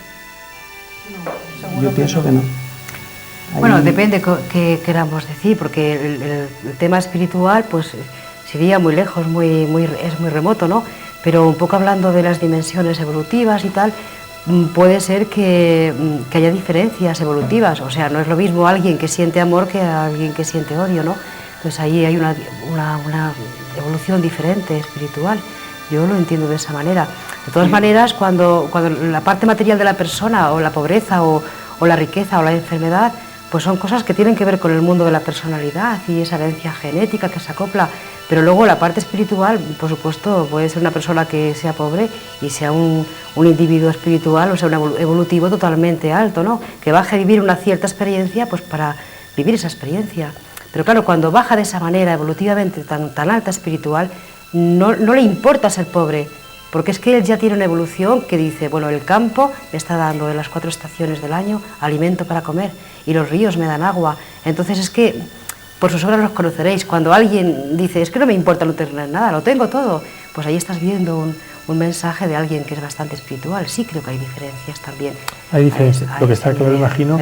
No, yo pienso que no. Bueno, depende qué queramos decir, porque el tema espiritual pues sería muy lejos, es muy remoto, ¿no? Pero un poco hablando de las dimensiones evolutivas y tal, puede ser que haya diferencias evolutivas, o sea, no es lo mismo alguien que siente amor que alguien que siente odio, ¿no? Entonces ahí hay una evolución diferente, espiritual. Yo lo entiendo de esa manera. De todas maneras, cuando la parte material de la persona, o la pobreza, o la riqueza, o la enfermedad, pues son cosas que tienen que ver con el mundo de la personalidad y esa herencia genética que se acopla. Pero luego la parte espiritual, por supuesto, puede ser una persona que sea pobre y sea un individuo espiritual, o sea, un evolutivo totalmente alto, ¿no? Que baje a vivir una cierta experiencia, pues para vivir esa experiencia. Pero claro, cuando baja de esa manera, evolutivamente tan alta espiritual, no le importa ser pobre, porque es que él ya tiene una evolución que dice, bueno, el campo me está dando de las 4 estaciones del año alimento para comer, y los ríos me dan agua. Entonces es que por sus obras los conoceréis. Cuando alguien dice, es que no me importa no tener nada, lo tengo todo, pues ahí estás viendo un mensaje de alguien que es bastante espiritual. Sí, creo que hay diferencias también. Hay diferencias. Lo que está claro, imagino,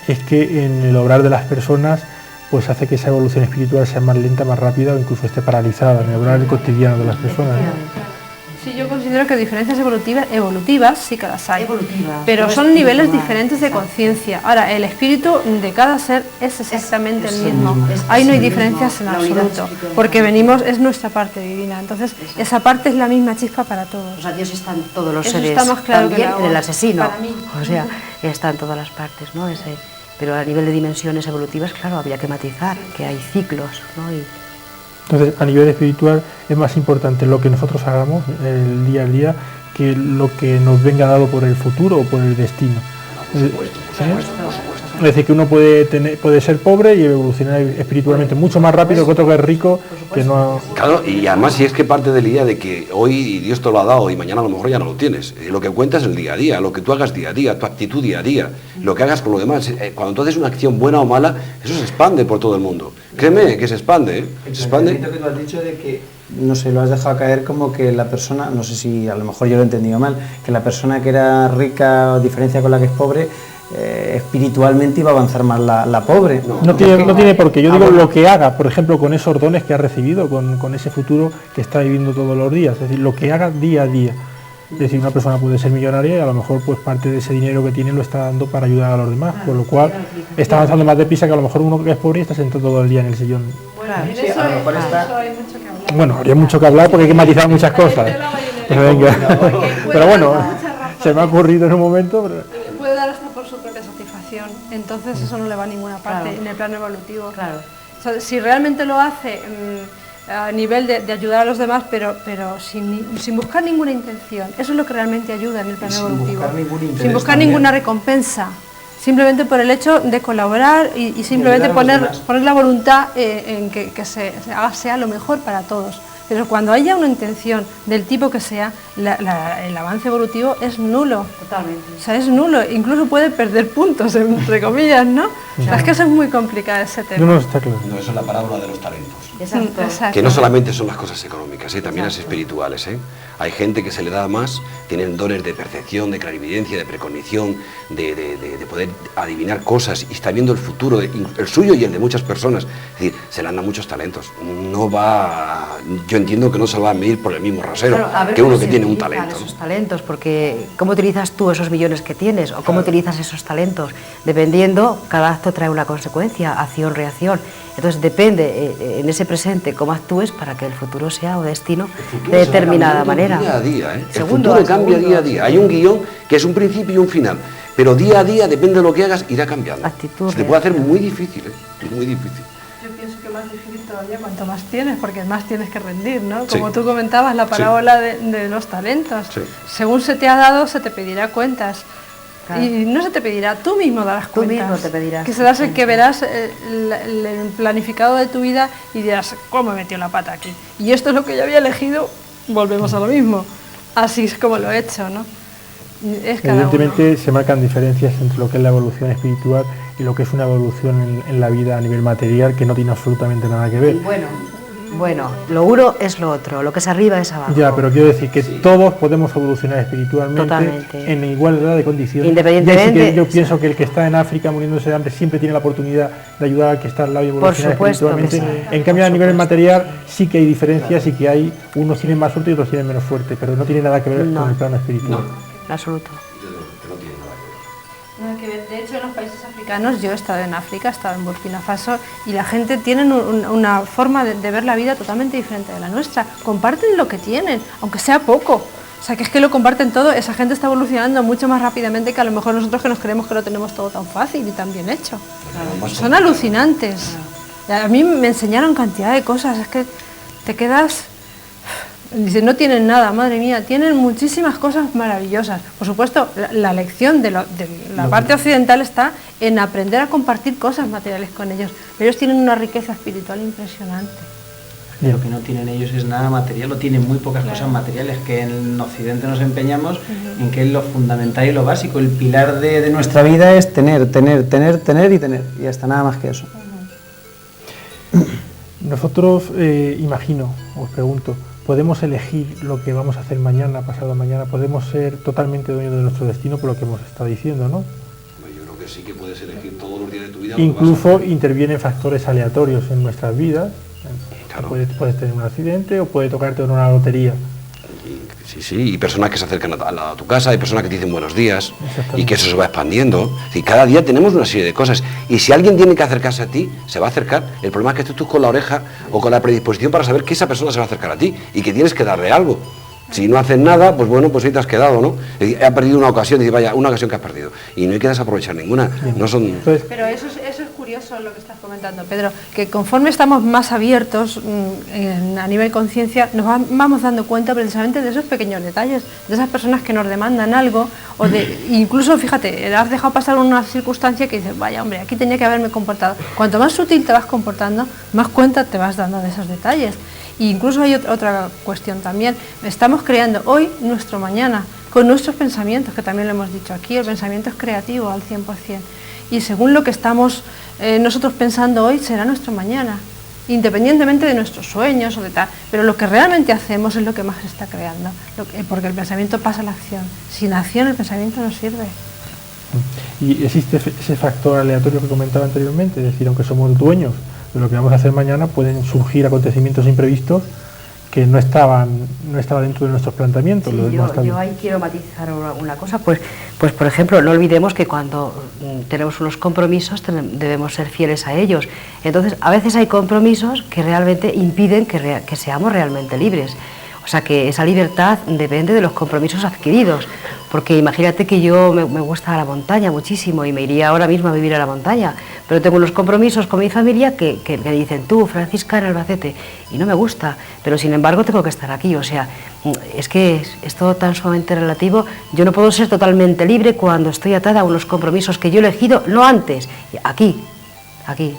es que en el obrar de las personas pues hace que esa evolución espiritual sea más lenta, más rápida, o incluso esté paralizada en el obrar cotidiano de las personas, ¿no? Sí, yo considero que diferencias evolutivas sí que las hay, pero son niveles diferentes de conciencia. Ahora, el espíritu de cada ser es exactamente el mismo. Ahí no hay diferencias en absoluto, porque venimos, es nuestra parte divina. Entonces, esa parte es la misma chispa para todos. O sea, Dios está en todos los Eso seres, está más claro también que en el asesino. Para mí. O sea, está en todas las partes, ¿no? Pero a nivel de dimensiones evolutivas, claro, habría que matizar, que hay ciclos, ¿no? Entonces, a nivel espiritual es más importante lo que nosotros hagamos el día a día que lo que nos venga dado por el futuro o por el destino. Es decir, que uno puede ser pobre y evolucionar espiritualmente mucho más rápido que otro que es rico, que no... Claro, y además si es que parte de la idea de que hoy Dios te lo ha dado y mañana a lo mejor ya no lo tienes. Lo que cuenta es el día a día, lo que tú hagas día a día, tu actitud día a día, lo que hagas con lo demás. Cuando tú haces una acción buena o mala, eso se expande por todo el mundo. Créeme que se expande, ¿eh? Se expande. El que tú has dicho de que, no sé, lo has dejado caer como que la persona, no sé si a lo mejor yo lo he entendido mal, que la persona que era rica, a diferencia con la que es pobre, espiritualmente iba a avanzar más la pobre. No tiene por qué. Yo digo lo que haga, por ejemplo, con esos dones que ha recibido, con ese futuro que está viviendo todos los días. Es decir, lo que haga día a día. Es decir, una persona puede ser millonaria y a lo mejor pues parte de ese dinero que tiene lo está dando para ayudar a los demás, con lo cual está avanzando más deprisa que a lo mejor umo que es pobre y está sentado todo el día en el sillón. Eso hay mucho que hablar. Bueno, habría mucho que hablar porque hay que matizar muchas cosas. Pero bueno, se me ha ocurrido en un momento. Puede dar hasta por su propia satisfacción, entonces eso no le va a ninguna parte en el plano evolutivo. Claro. O sea, si realmente lo hace a nivel de ayudar a los demás, pero sin buscar ninguna intención. Eso es lo que realmente ayuda en el plano evolutivo. Sin buscar ninguna recompensa. Simplemente por el hecho de colaborar y simplemente poner la voluntad en que sea lo mejor para todos. Pero cuando haya una intención del tipo que sea, el avance evolutivo es nulo. Totalmente. O sea, es nulo. Incluso puede perder puntos, entre comillas, ¿no? O sea, es que eso es muy complicado ese tema. No, está claro. No, eso es la parábola de los talentos. Exacto. Que no solamente son las cosas económicas, también las espirituales. Hay gente que se le da más, tienen dones de percepción, de clarividencia, de precognición, de poder adivinar cosas y está viendo el futuro, el suyo y el de muchas personas. Es decir, se le dan muchos talentos. Yo entiendo que no se va a medir por el mismo rasero que uno que tiene un talento. Esos talentos, porque ¿cómo utilizas tú esos millones que tienes? ¿O cómo utilizas esos talentos? Dependiendo, cada acto trae una consecuencia, acción, reacción. Entonces depende en ese presente cómo actúes para que el futuro sea o destino de determinada manera. Día a día, El futuro cambia día a día. Hay un guión que es un principio y un final, pero día a día, depende de lo que hagas, irá cambiando. Actitud, se te puede hacer muy difícil, muy difícil. Yo pienso que más difícil todavía cuanto más tienes, porque más tienes que rendir, ¿no? Como tú comentabas, la parábola de los talentos. Sí. Según se te ha dado, se te pedirá cuentas. Claro. Y no se te pedirá, tú mismo darás cuentas. Tú mismo te pedirás. Que serás el que verás el planificado de tu vida y dirás, ¿cómo he metido la pata aquí? Y esto es lo que yo había elegido, volvemos a lo mismo. Así es como lo he hecho, ¿no? Es evidentemente se marcan diferencias entre lo que es la evolución espiritual y lo que es una evolución en la vida a nivel material, que no tiene absolutamente nada que ver. Bueno, lo uno es lo otro, lo que es arriba es abajo. Ya, pero quiero decir que todos podemos evolucionar espiritualmente en igualdad de condiciones. Independientemente. Yo pienso que el que está en África muriéndose de hambre siempre tiene la oportunidad de ayudar al que está al lado y evolucionar espiritualmente. En cambio, a nivel material sí que hay diferencias y que hay unos tienen más suerte y otros tienen menos suerte, pero no tiene nada que ver con el plano espiritual. No, en absoluto. De hecho, en los países africanos, yo he estado en África, he estado en Burkina Faso, y la gente tiene una forma de ver la vida totalmente diferente de la nuestra. Comparten lo que tienen, aunque sea poco. O sea, que es que lo comparten todo. Esa gente está evolucionando mucho más rápidamente que a lo mejor nosotros, que nos creemos que lo tenemos todo tan fácil y tan bien hecho. Claro. Son alucinantes. A mí me enseñaron cantidad de cosas, es que te quedas... Dice, no tienen nada, madre mía, tienen muchísimas cosas maravillosas. Por supuesto, la lección de la parte occidental está en aprender a compartir cosas materiales con ellos. Pero ellos tienen una riqueza espiritual impresionante. Lo que no tienen ellos es nada material, o tienen muy pocas cosas materiales, que en Occidente nos empeñamos en que es lo fundamental y lo básico. El pilar de nuestra vida es tener, y hasta nada más que eso. Nosotros, imagino, os pregunto, ¿podemos elegir lo que vamos a hacer mañana, pasado mañana? ¿Podemos ser totalmente dueños de nuestro destino, por lo que hemos estado diciendo, no? Yo creo que sí, que puedes elegir todos los días de tu vida. Incluso intervienen factores aleatorios en nuestras vidas. Claro. Puedes tener un accidente o puede tocarte en una lotería. Sí, y personas que se acercan a tu casa, hay personas que te dicen buenos días y que eso se va expandiendo. Y cada día tenemos una serie de cosas y si alguien tiene que acercarse a ti, se va a acercar. El problema es que tú con la oreja o con la predisposición para saber que esa persona se va a acercar a ti y que tienes que darle algo. Si no haces nada, pues bueno, pues ahí te has quedado, ¿no? Ha perdido una ocasión, y vaya, una ocasión que has perdido. Y no hay que desaprovechar ninguna. No son... Pero eso es curioso lo que estás comentando, Pedro, que conforme estamos más abiertos a nivel conciencia, nos vamos dando cuenta precisamente de esos pequeños detalles, de esas personas que nos demandan algo, o incluso, fíjate, has dejado pasar una circunstancia que dices, vaya hombre, aquí tenía que haberme comportado. Cuanto más sutil te vas comportando, más cuenta te vas dando de esos detalles. E incluso hay otra cuestión también, estamos creando hoy nuestro mañana, con nuestros pensamientos, que también lo hemos dicho aquí, el pensamiento es creativo al 100%, y según lo que estamos nosotros pensando hoy, será nuestro mañana, independientemente de nuestros sueños o de tal, pero lo que realmente hacemos es lo que más se está creando, porque el pensamiento pasa a la acción, sin acción el pensamiento no sirve. Y existe ese factor aleatorio que comentaba anteriormente, es decir, aunque somos dueños de lo que vamos a hacer mañana, pueden surgir acontecimientos imprevistos que no estaban dentro de nuestros planteamientos. Sí, yo ahí quiero matizar una cosa, pues por ejemplo, no olvidemos que cuando tenemos unos compromisos debemos ser fieles a ellos. Entonces, a veces hay compromisos que realmente impiden que seamos realmente libres. O O sea que esa libertad depende de los compromisos adquiridos, porque imagínate que yo me gusta la montaña muchísimo y me iría ahora mismo a vivir a la montaña, pero tengo unos compromisos con mi familia que me dicen, tú, Francisca, en Albacete, y no me gusta, pero sin embargo tengo que estar aquí. O sea, es que es todo tan sumamente relativo. Yo no puedo ser totalmente libre cuando estoy atada a unos compromisos que yo he elegido, no antes, aquí.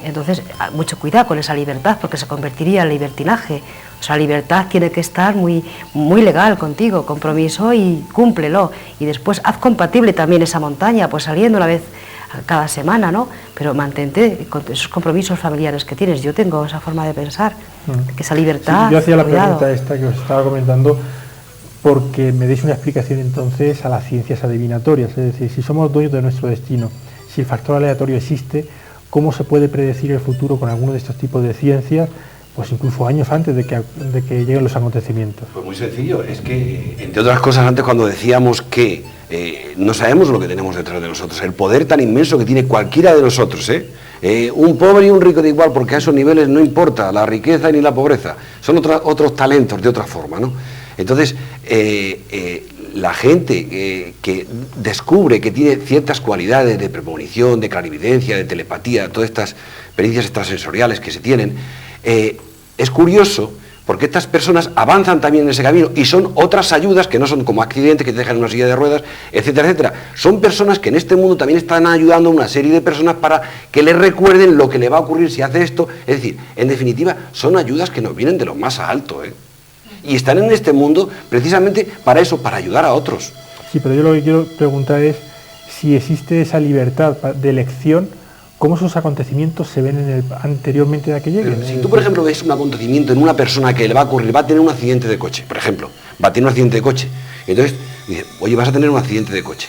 Entonces, mucho cuidado con esa libertad, porque se convertiría en libertinaje. O sea, la libertad tiene que estar muy legal contigo, compromiso, y cúmplelo. Y después haz compatible también esa montaña, pues saliendo una vez cada semana, ¿no? Pero mantente con esos compromisos familiares que tienes. Yo tengo esa forma de pensar, que esa libertad... Sí, yo hacía la cuidado. pregunta esta que os estaba comentando porque me deis una explicación entonces a las ciencias adivinatorias, es decir, si somos dueños de nuestro destino, si el factor aleatorio existe, ¿cómo se puede predecir el futuro con alguno de estos tipos de ciencias, pues incluso años antes de que lleguen los acontecimientos? Pues muy sencillo, es que, entre otras cosas, antes cuando decíamos que no sabemos lo que tenemos detrás de nosotros, el poder tan inmenso que tiene cualquiera de nosotros, un pobre y un rico de igual, porque a esos niveles no importa la riqueza ni la pobreza, son otros talentos de otra forma, ¿no? Entonces, la gente que descubre que tiene ciertas cualidades de premonición, de clarividencia, de telepatía, todas estas experiencias extrasensoriales que se tienen, es curioso porque estas personas avanzan también en ese camino y son otras ayudas que no son como accidentes que te dejan en una silla de ruedas, etcétera, etcétera. Son personas que en este mundo también están ayudando a una serie de personas para que les recuerden lo que le va a ocurrir si hace esto. Es decir, en definitiva, son ayudas que nos vienen de lo más alto, y están en este mundo precisamente para eso, para ayudar a otros. Sí, pero yo lo que quiero preguntar es si existe esa libertad de elección, ¿cómo esos acontecimientos se ven anteriormente de que lleguen? Pero si tú, por ejemplo, ves un acontecimiento en una persona que le va a ocurrir, va a tener un accidente de coche, por ejemplo, va a tener un accidente de coche, entonces dice, oye, vas a tener un accidente de coche.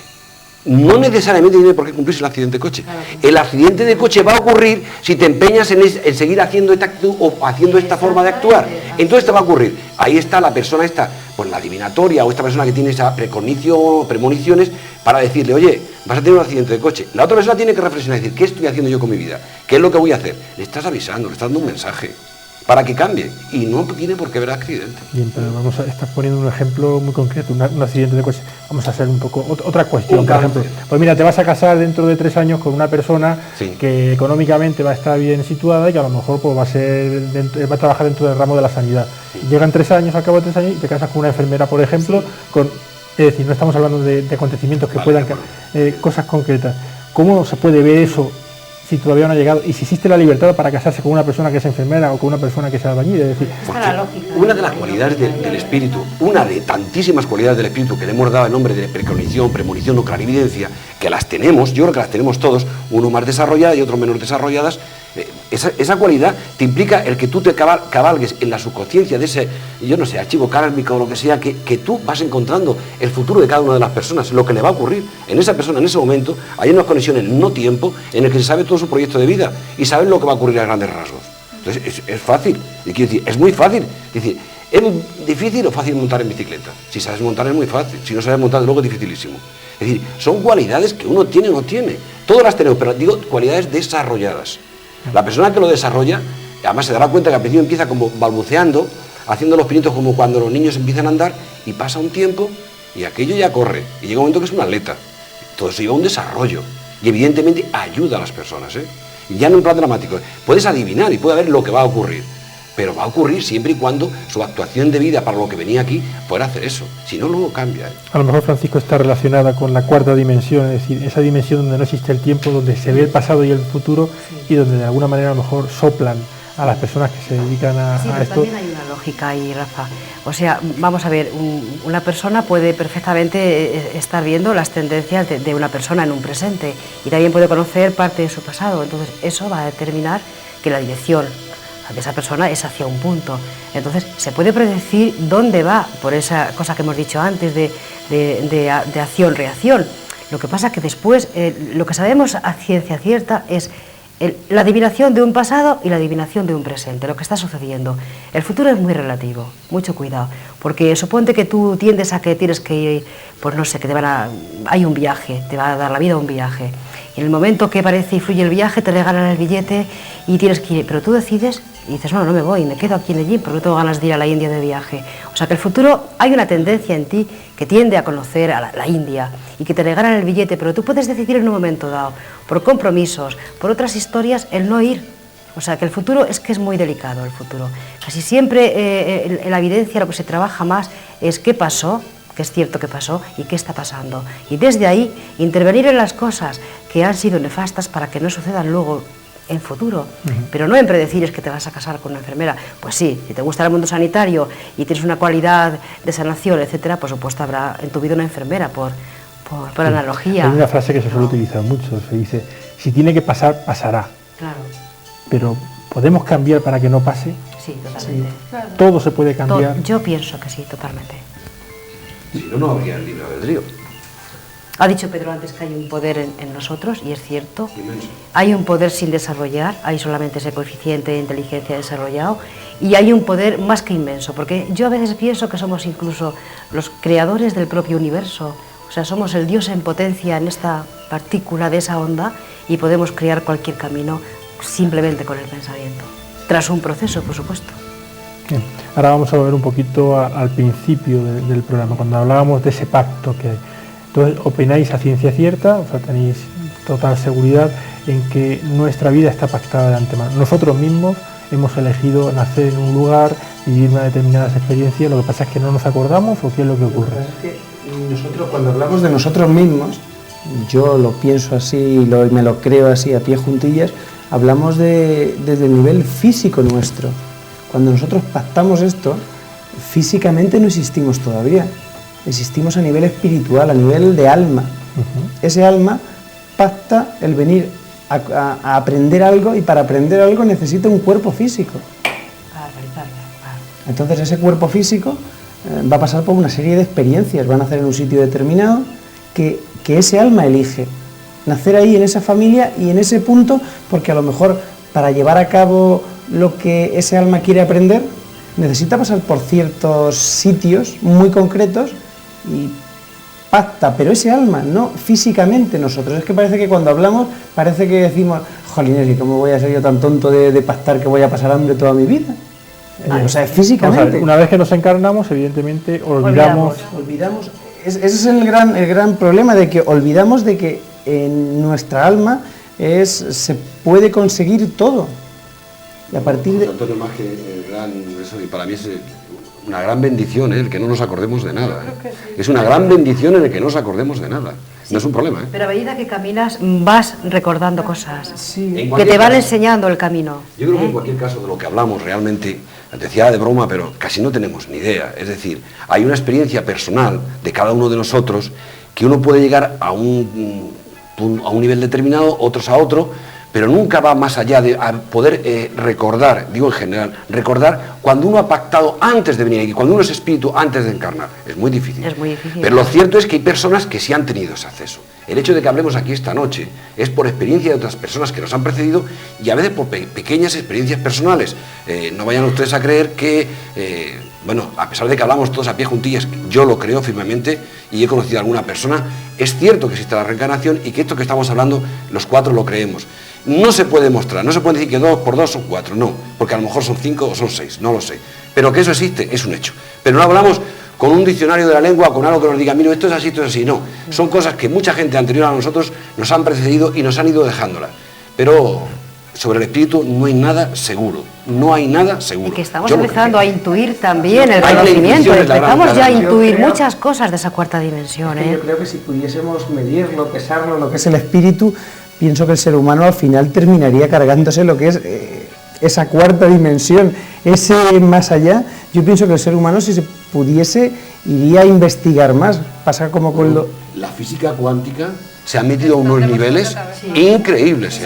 No necesariamente tiene por qué cumplirse el accidente de coche. El accidente de coche va a ocurrir si te empeñas en seguir haciendo esta actitud o haciendo esta forma de actuar. Entonces te va a ocurrir. Ahí está la persona esta, pues la adivinatoria, o esta persona que tiene esa premoniciones para decirle, oye, vas a tener un accidente de coche. La otra persona tiene que reflexionar y decir, ¿qué estoy haciendo yo con mi vida? ¿Qué es lo que voy a hacer? Le estás avisando, le estás dando un mensaje para que cambie, y no tiene por qué haber accidente. Bien, pero estás poniendo un ejemplo muy concreto, un accidente de coche. Vamos a hacer un poco otra cuestión, por ejemplo. Pues mira, te vas a casar dentro de 3 años con una persona que económicamente va a estar bien situada y que a lo mejor pues, va a trabajar dentro del ramo de la sanidad. Llegan 3 años, al cabo de 3 años, y te casas con una enfermera, por ejemplo, es decir, no estamos hablando de acontecimientos que puedan, cosas concretas. ¿Cómo se puede ver eso si todavía no ha llegado, y si existe la libertad para casarse con una persona que es enfermera o con una persona que es albañil? Es decir, una de las cualidades del espíritu, una de tantísimas cualidades del espíritu que le hemos dado el nombre de precognición, premonición o clarividencia, que las tenemos, yo creo que las tenemos todos, uno más desarrollada y otro menos desarrolladas. Esa cualidad te implica el que tú te cabalgues en la subconsciencia de ese, yo no sé, archivo kármico o lo que sea, que tú vas encontrando el futuro de cada una de las personas, lo que le va a ocurrir en esa persona en ese momento. Hay unas conexiones no tiempo en el que se sabe todo su proyecto de vida y sabes lo que va a ocurrir a grandes rasgos. Entonces es fácil, y quiero decir, es muy fácil. Es decir, ¿es difícil o fácil montar en bicicleta? Si sabes montar es muy fácil, si no sabes montar luego es dificilísimo. Es decir, son cualidades que uno tiene o no tiene, todas las tenemos, pero digo cualidades desarrolladas. La persona que lo desarrolla, además se dará cuenta que al principio empieza como balbuceando, haciendo los pinitos como cuando los niños empiezan a andar, y pasa un tiempo y aquello ya corre, y llega un momento que es un atleta. Todo eso lleva un desarrollo, y evidentemente ayuda a las personas, y ya no en plan dramático. Puedes adivinar y puede ver lo que va a ocurrir, pero va a ocurrir siempre y cuando su actuación de vida para lo que venía aquí pueda hacer eso, si no luego cambia. A lo mejor, Francisco, está relacionada con la cuarta dimensión, es decir, esa dimensión donde no existe el tiempo, donde se ve el pasado y el futuro, y donde de alguna manera a lo mejor soplan a las personas que se dedican a esto. También hay una lógica ahí, Rafa. O sea, vamos a ver, una persona puede perfectamente estar viendo las tendencias de una persona en un presente, y también puede conocer parte de su pasado. Entonces eso va a determinar que la dirección de esa persona es hacia un punto. Entonces se puede predecir dónde va, por esa cosa que hemos dicho antes de acción-reacción. Lo que pasa es que después lo que sabemos a ciencia cierta es la adivinación de un pasado y la adivinación de un presente, lo que está sucediendo. El futuro es muy relativo, mucho cuidado, porque suponte que tú tiendes a que tienes que ir, pues no sé, que hay un viaje, te va a dar la vida un viaje. Y en el momento que parece y fluye el viaje, te regalan el billete y tienes que ir, pero tú decides y dices, no, no me voy, me quedo aquí en el gym porque no tengo ganas de ir a la India de viaje. O sea que el futuro, hay una tendencia en ti que tiende a conocer a la India y que te regalan el billete, pero tú puedes decidir en un momento dado, por compromisos, por otras historias, el no ir. O sea que el futuro es que es muy delicado el futuro. Casi siempre en la evidencia lo que se trabaja más es qué pasó, que es cierto que pasó y qué está pasando. Y desde ahí intervenir en las cosas que han sido nefastas para que no sucedan luego en futuro, pero no en predecir es que te vas a casar con una enfermera. Pues sí, si te gusta el mundo sanitario y tienes una cualidad de sanación, etcétera, por supuesto habrá en tu vida una enfermera, por analogía. Hay una frase que se suele utilizar mucho, se dice, si tiene que pasar, pasará. Claro. Pero ¿podemos cambiar para que no pase? Sí, totalmente. Claro. Todo se puede cambiar. Yo pienso que sí, totalmente. Si no, no habría el libre albedrío. Ha dicho Pedro antes que hay un poder en nosotros, y es cierto. Inmenso. Hay un poder sin desarrollar, hay solamente ese coeficiente de inteligencia desarrollado, y hay un poder más que inmenso, porque yo a veces pienso que somos incluso los creadores del propio universo, o sea, somos el Dios en potencia en esta partícula de esa onda, y podemos crear cualquier camino simplemente con el pensamiento, tras un proceso, por supuesto. Bien. Ahora vamos a volver un poquito al principio del programa, cuando hablábamos de ese pacto que hay. Entonces, opináis a ciencia cierta, o sea, tenéis total seguridad en que nuestra vida está pactada de antemano. Nosotros mismos hemos elegido nacer en un lugar, vivir unas determinadas experiencias, lo que pasa es que no nos acordamos, ¿o qué es lo que ocurre? Es que nosotros, cuando hablamos de nosotros mismos, yo lo pienso así y me lo creo así a pie juntillas, hablamos desde el nivel físico nuestro. Cuando nosotros pactamos esto, físicamente no existimos todavía. Existimos a nivel espiritual, a nivel de alma. Ese alma pacta el venir a aprender algo, y para aprender algo necesita un cuerpo físico. Para realizarlo, claro. Entonces ese cuerpo físico va a pasar por una serie de experiencias, van a nacer en un sitio determinado que ese alma elige. Nacer ahí en esa familia y en ese punto, porque a lo mejor para llevar a cabo lo que ese alma quiere aprender, necesita pasar por ciertos sitios muy concretos y pacta, pero ese alma, no físicamente nosotros. Es que parece que cuando hablamos, parece que decimos, jolines, ¿y cómo voy a ser yo tan tonto de pactar que voy a pasar hambre toda mi vida? O sea, físicamente. Vamos a ver, una vez que nos encarnamos, evidentemente olvidamos. Ese es el gran problema, de que olvidamos de que en nuestra alma se puede conseguir todo. Y a partir de... Antonio, más que eso, y para mí es una gran bendición el que no nos acordemos de nada. Es una gran bendición el que no nos acordemos de nada. Sí, no es un problema. Pero a medida que caminas vas recordando cosas Sí. que te van enseñando el camino. Yo creo que en cualquier caso de lo que hablamos realmente, decía de broma, pero casi no tenemos ni idea. Es decir, hay una experiencia personal de cada uno de nosotros que uno puede llegar a un nivel determinado, otros a otro, pero nunca va más allá de poder recordar, digo en general, recordar cuando uno ha pactado antes de venir aquí, cuando uno es espíritu antes de encarnar. Es muy difícil. Es muy difícil. Pero lo cierto es que hay personas que sí han tenido ese acceso. El hecho de que hablemos aquí esta noche es por experiencia de otras personas que nos han precedido y a veces por pequeñas experiencias personales. No vayan ustedes a creer que, bueno, a pesar de que hablamos todos a pie juntillas, yo lo creo firmemente y he conocido a alguna persona, es cierto que existe la reencarnación y que esto que estamos hablando, los cuatro lo creemos. No se puede demostrar, no se puede decir que 2 por 2 son 4, no, porque a lo mejor son 5 o son 6, no lo sé. Pero que eso existe es un hecho. Pero no hablamos con un diccionario de la lengua, con algo que nos diga, mira, esto es así, no. Son cosas que mucha gente anterior a nosotros nos han precedido y nos han ido dejándolas. Pero sobre el espíritu no hay nada seguro, no hay nada seguro. Y que estamos empezando a intuir también el Hay la conocimiento, intuición, es la empezamos gran ya a cara. intuir Yo creo- muchas cosas de esa cuarta dimensión. Yo creo que si pudiésemos medirlo, pesarlo, lo que es el espíritu, pienso que el ser humano al final terminaría cargándose lo que es esa cuarta dimensión, ese más allá. Yo pienso que el ser humano, si se pudiese, iría a investigar más. Pasa como con lo... La física cuántica se ha metido a unos niveles increíbles.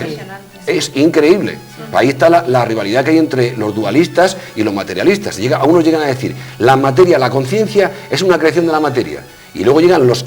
Es increíble. Ahí está la rivalidad que hay entre los dualistas y los materialistas. Algunos llegan a decir, la materia, la conciencia es una creación de la materia. Y luego llegan los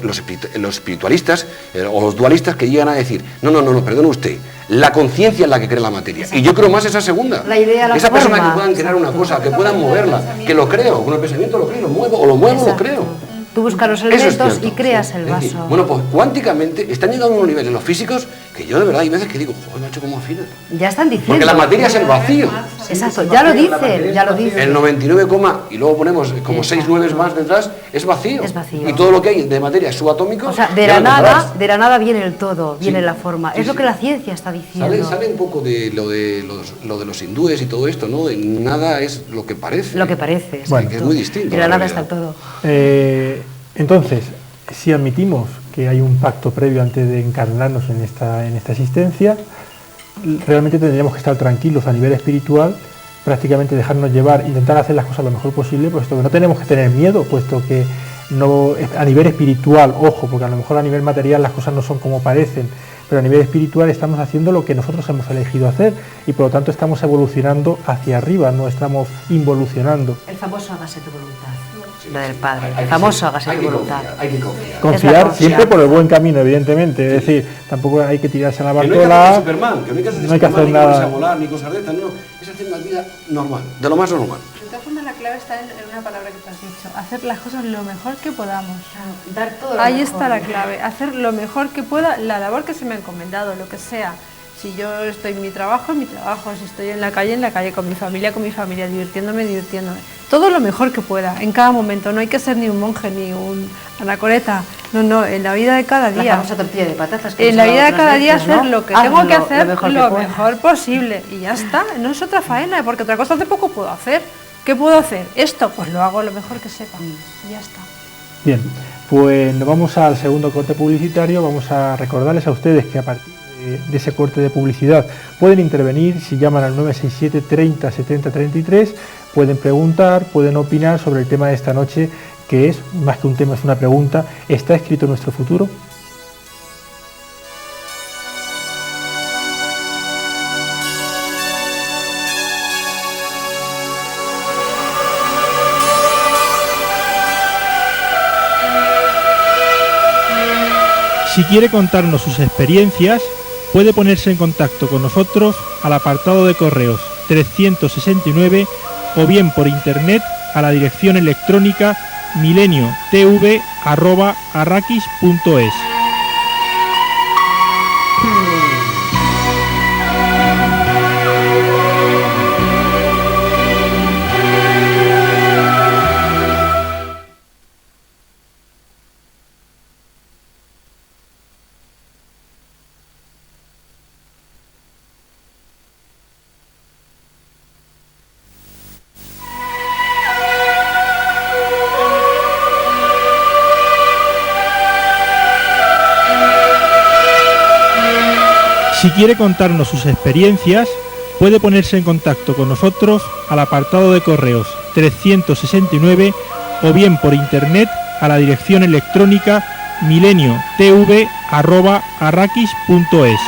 espiritualistas o los dualistas que llegan a decir, no, perdone usted, la conciencia es la que crea la materia. Y yo creo más esa segunda. La idea, la esa persona forma. que puedan crear una cosa, que puedan moverla, que lo creo, con el pensamiento lo creo, lo muevo, o lo muevo, lo Exacto. creo. Tú buscas los Eso es elementos cierto. y creas el Es decir, vaso. bueno, pues cuánticamente están llegando a unos niveles los físicos que yo de verdad hay veces que digo, joder, macho, cómo afina. Ya están diciendo. Porque la materia es el vacío. Exacto, ya lo dicen, ya lo dicen. El 99, y luego ponemos como 6 nueves más detrás, es vacío. Es vacío. Y todo lo que hay de materia subatómica. O sea, de la nada viene el todo, viene la forma. Es lo que la ciencia está diciendo. Sale un poco de lo de los hindúes y todo esto, ¿no? Nada es lo que parece. Lo que parece, Bueno, que es muy distinto. De la nada está el todo. Entonces, si admitimos que hay un pacto previo antes de encarnarnos en esta existencia, realmente tendríamos que estar tranquilos a nivel espiritual, prácticamente dejarnos llevar, intentar hacer las cosas lo mejor posible, puesto que no tenemos que tener miedo, puesto que no, a nivel espiritual, ojo, porque a lo mejor a nivel material las cosas no son como parecen, pero a nivel espiritual estamos haciendo lo que nosotros hemos elegido hacer y por lo tanto estamos evolucionando hacia arriba, no estamos involucionando. El famoso hágase tu voluntad, lo del Padre, el famoso hágase tu voluntad. Hay que confiar. Confiar siempre por el buen camino, evidentemente, es decir, tampoco hay que tirarse a la Que no hay que bartola, hacer Superman, que no hay que hacer no hay que hacer ni nada. ponerse a volar, ni cosas de estas, no, es hacer una vida normal, de lo más normal. De todas formas, la clave está en una palabra que te has dicho, hacer las cosas lo mejor que podamos. Dar todo lo Ahí mejor. está la clave, hacer lo mejor que pueda, la labor que se me ha encomendado, lo que sea. Si yo estoy en mi trabajo, si estoy en la calle, con mi familia, divirtiéndome. Todo lo mejor que pueda, en cada momento. No hay que ser ni un monje, ni un anacoreta. No, en la vida de cada día. La famosa tortilla de patatas. Que En la vida de cada día veces, ¿no? hacer lo que Hazlo tengo que hacer lo que mejor posible. Y ya está, no es otra faena, porque otra cosa tampoco puedo hacer. ¿Qué puedo hacer? Esto, pues lo hago lo mejor que sepa. Y ya está. Bien, pues nos vamos al segundo corte publicitario. Vamos a recordarles a ustedes que a partir de ese corte de publicidad pueden intervenir si llaman al 967 30 70 33, pueden preguntar, pueden opinar sobre el tema de esta noche, que es más que un tema, es una pregunta: ¿está escrito nuestro futuro? Si quiere contarnos sus experiencias, puede ponerse en contacto con nosotros al apartado de correos 369 o bien por internet a la dirección electrónica mileniotv@arrakis.es. Si quiere contarnos sus experiencias, puede ponerse en contacto con nosotros al apartado de correos 369 o bien por internet a la dirección electrónica mileniotv@arrakis.es.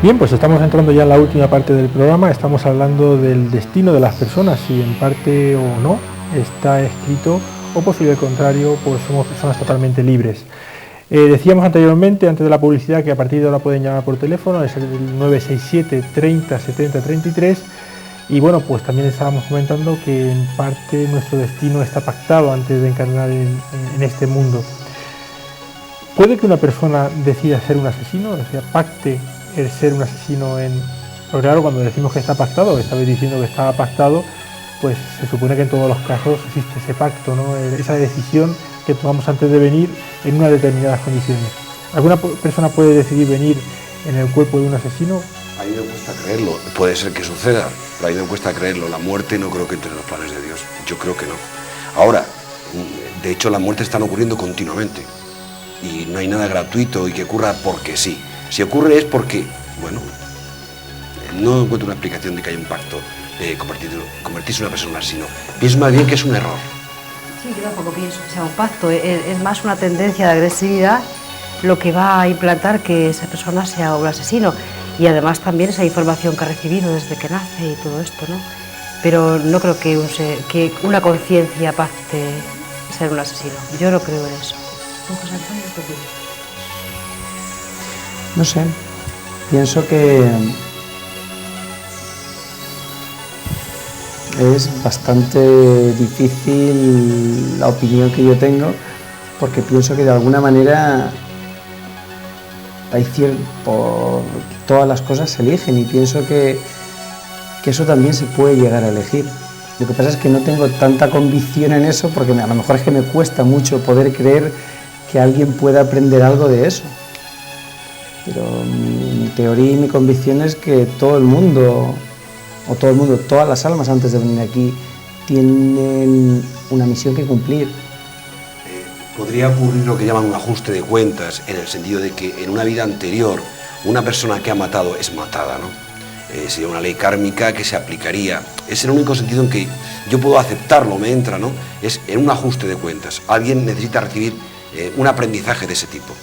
Bien, pues estamos entrando ya en la última parte del programa. Estamos hablando del destino de las personas, si en parte o no está escrito, o por si al contrario, pues somos personas totalmente libres. Decíamos anteriormente, antes de la publicidad, que a partir de ahora pueden llamar por teléfono, es el 967 30 70 33, y bueno, pues también estábamos comentando que en parte nuestro destino está pactado antes de encarnar en este mundo. ¿Puede que una persona decida ser un asesino, o sea, pacte el ser un asesino Porque claro, cuando decimos que está pactado, estabais diciendo que estaba pactado, pues se supone que en todos los casos existe ese pacto, ¿no? Esa decisión que tomamos antes de venir en unas determinadas condiciones. ¿Alguna persona puede decidir venir en el cuerpo de un asesino? A mí me cuesta creerlo, puede ser que suceda, pero a mí me cuesta creerlo. La muerte no creo que entre en los planes de Dios, yo creo que no. Ahora, de hecho, las muertes están ocurriendo continuamente y no hay nada gratuito y que ocurra porque sí. Si ocurre es porque, bueno, no encuentro una explicación de que haya un pacto de convertirse en una persona así, no. Pienso más bien que es un error. Sí, yo tampoco pienso que sea un pacto, es más una tendencia de agresividad lo que va a implantar que esa persona sea un asesino, y además también esa información que ha recibido desde que nace y todo esto, ¿no? Pero no creo que una conciencia pacte ser un asesino, yo no creo en eso. José Antonio, ¿qué opinas? No sé, pienso que Es bastante difícil la opinión que yo tengo, porque pienso que de alguna manera todas las cosas se eligen, y pienso que eso también se puede llegar a elegir. Lo que pasa es que no tengo tanta convicción en eso, porque a lo mejor es que me cuesta mucho poder creer que alguien pueda aprender algo de eso. Pero mi teoría y mi convicción es que todas las almas antes de venir aquí tienen una misión que cumplir. Podría ocurrir lo que llaman un ajuste de cuentas, en el sentido de que en una vida anterior una persona que ha matado es matada, ¿no? Sería una ley kármica que se aplicaría. Es el único sentido en que yo puedo aceptarlo, me entra, ¿no? Es en un ajuste de cuentas. Alguien necesita recibir un aprendizaje de ese tipo.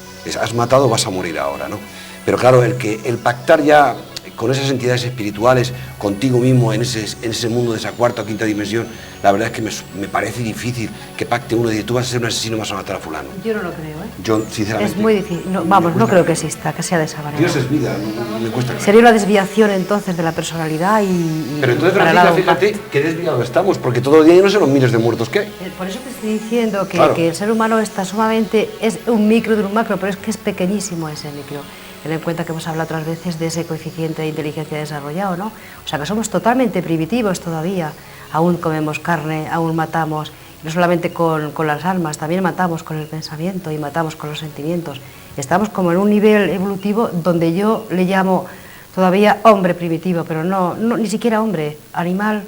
Has matado, vas a morir ahora, ¿no? Pero claro, el pactar ya con esas entidades espirituales, contigo mismo, en ese mundo de esa cuarta o quinta dimensión, la verdad es que me parece difícil que pacte uno y diga, tú vas a ser un asesino y vas a matar a fulano. Yo no lo creo, ¿eh? Yo, sinceramente... Es muy difícil. No creo que exista, que sea de esa manera. Dios es vida, no me cuesta creer. Sería una desviación entonces de la personalidad y Pero entonces, para Francisca, el lado fíjate qué desviado estamos, porque todo el día no sé los miles de muertos que hay. Por eso te estoy diciendo que, Claro. que el ser humano está sumamente, es un micro de un macro, pero es que es pequeñísimo ese micro. Ten en cuenta que hemos hablado otras veces de ese coeficiente de inteligencia desarrollado, ¿no? O sea que somos totalmente primitivos todavía, aún comemos carne, aún matamos, no solamente con las almas, también matamos con el pensamiento y matamos con los sentimientos. Estamos como en un nivel evolutivo donde yo le llamo todavía hombre primitivo, pero no ni siquiera hombre, animal,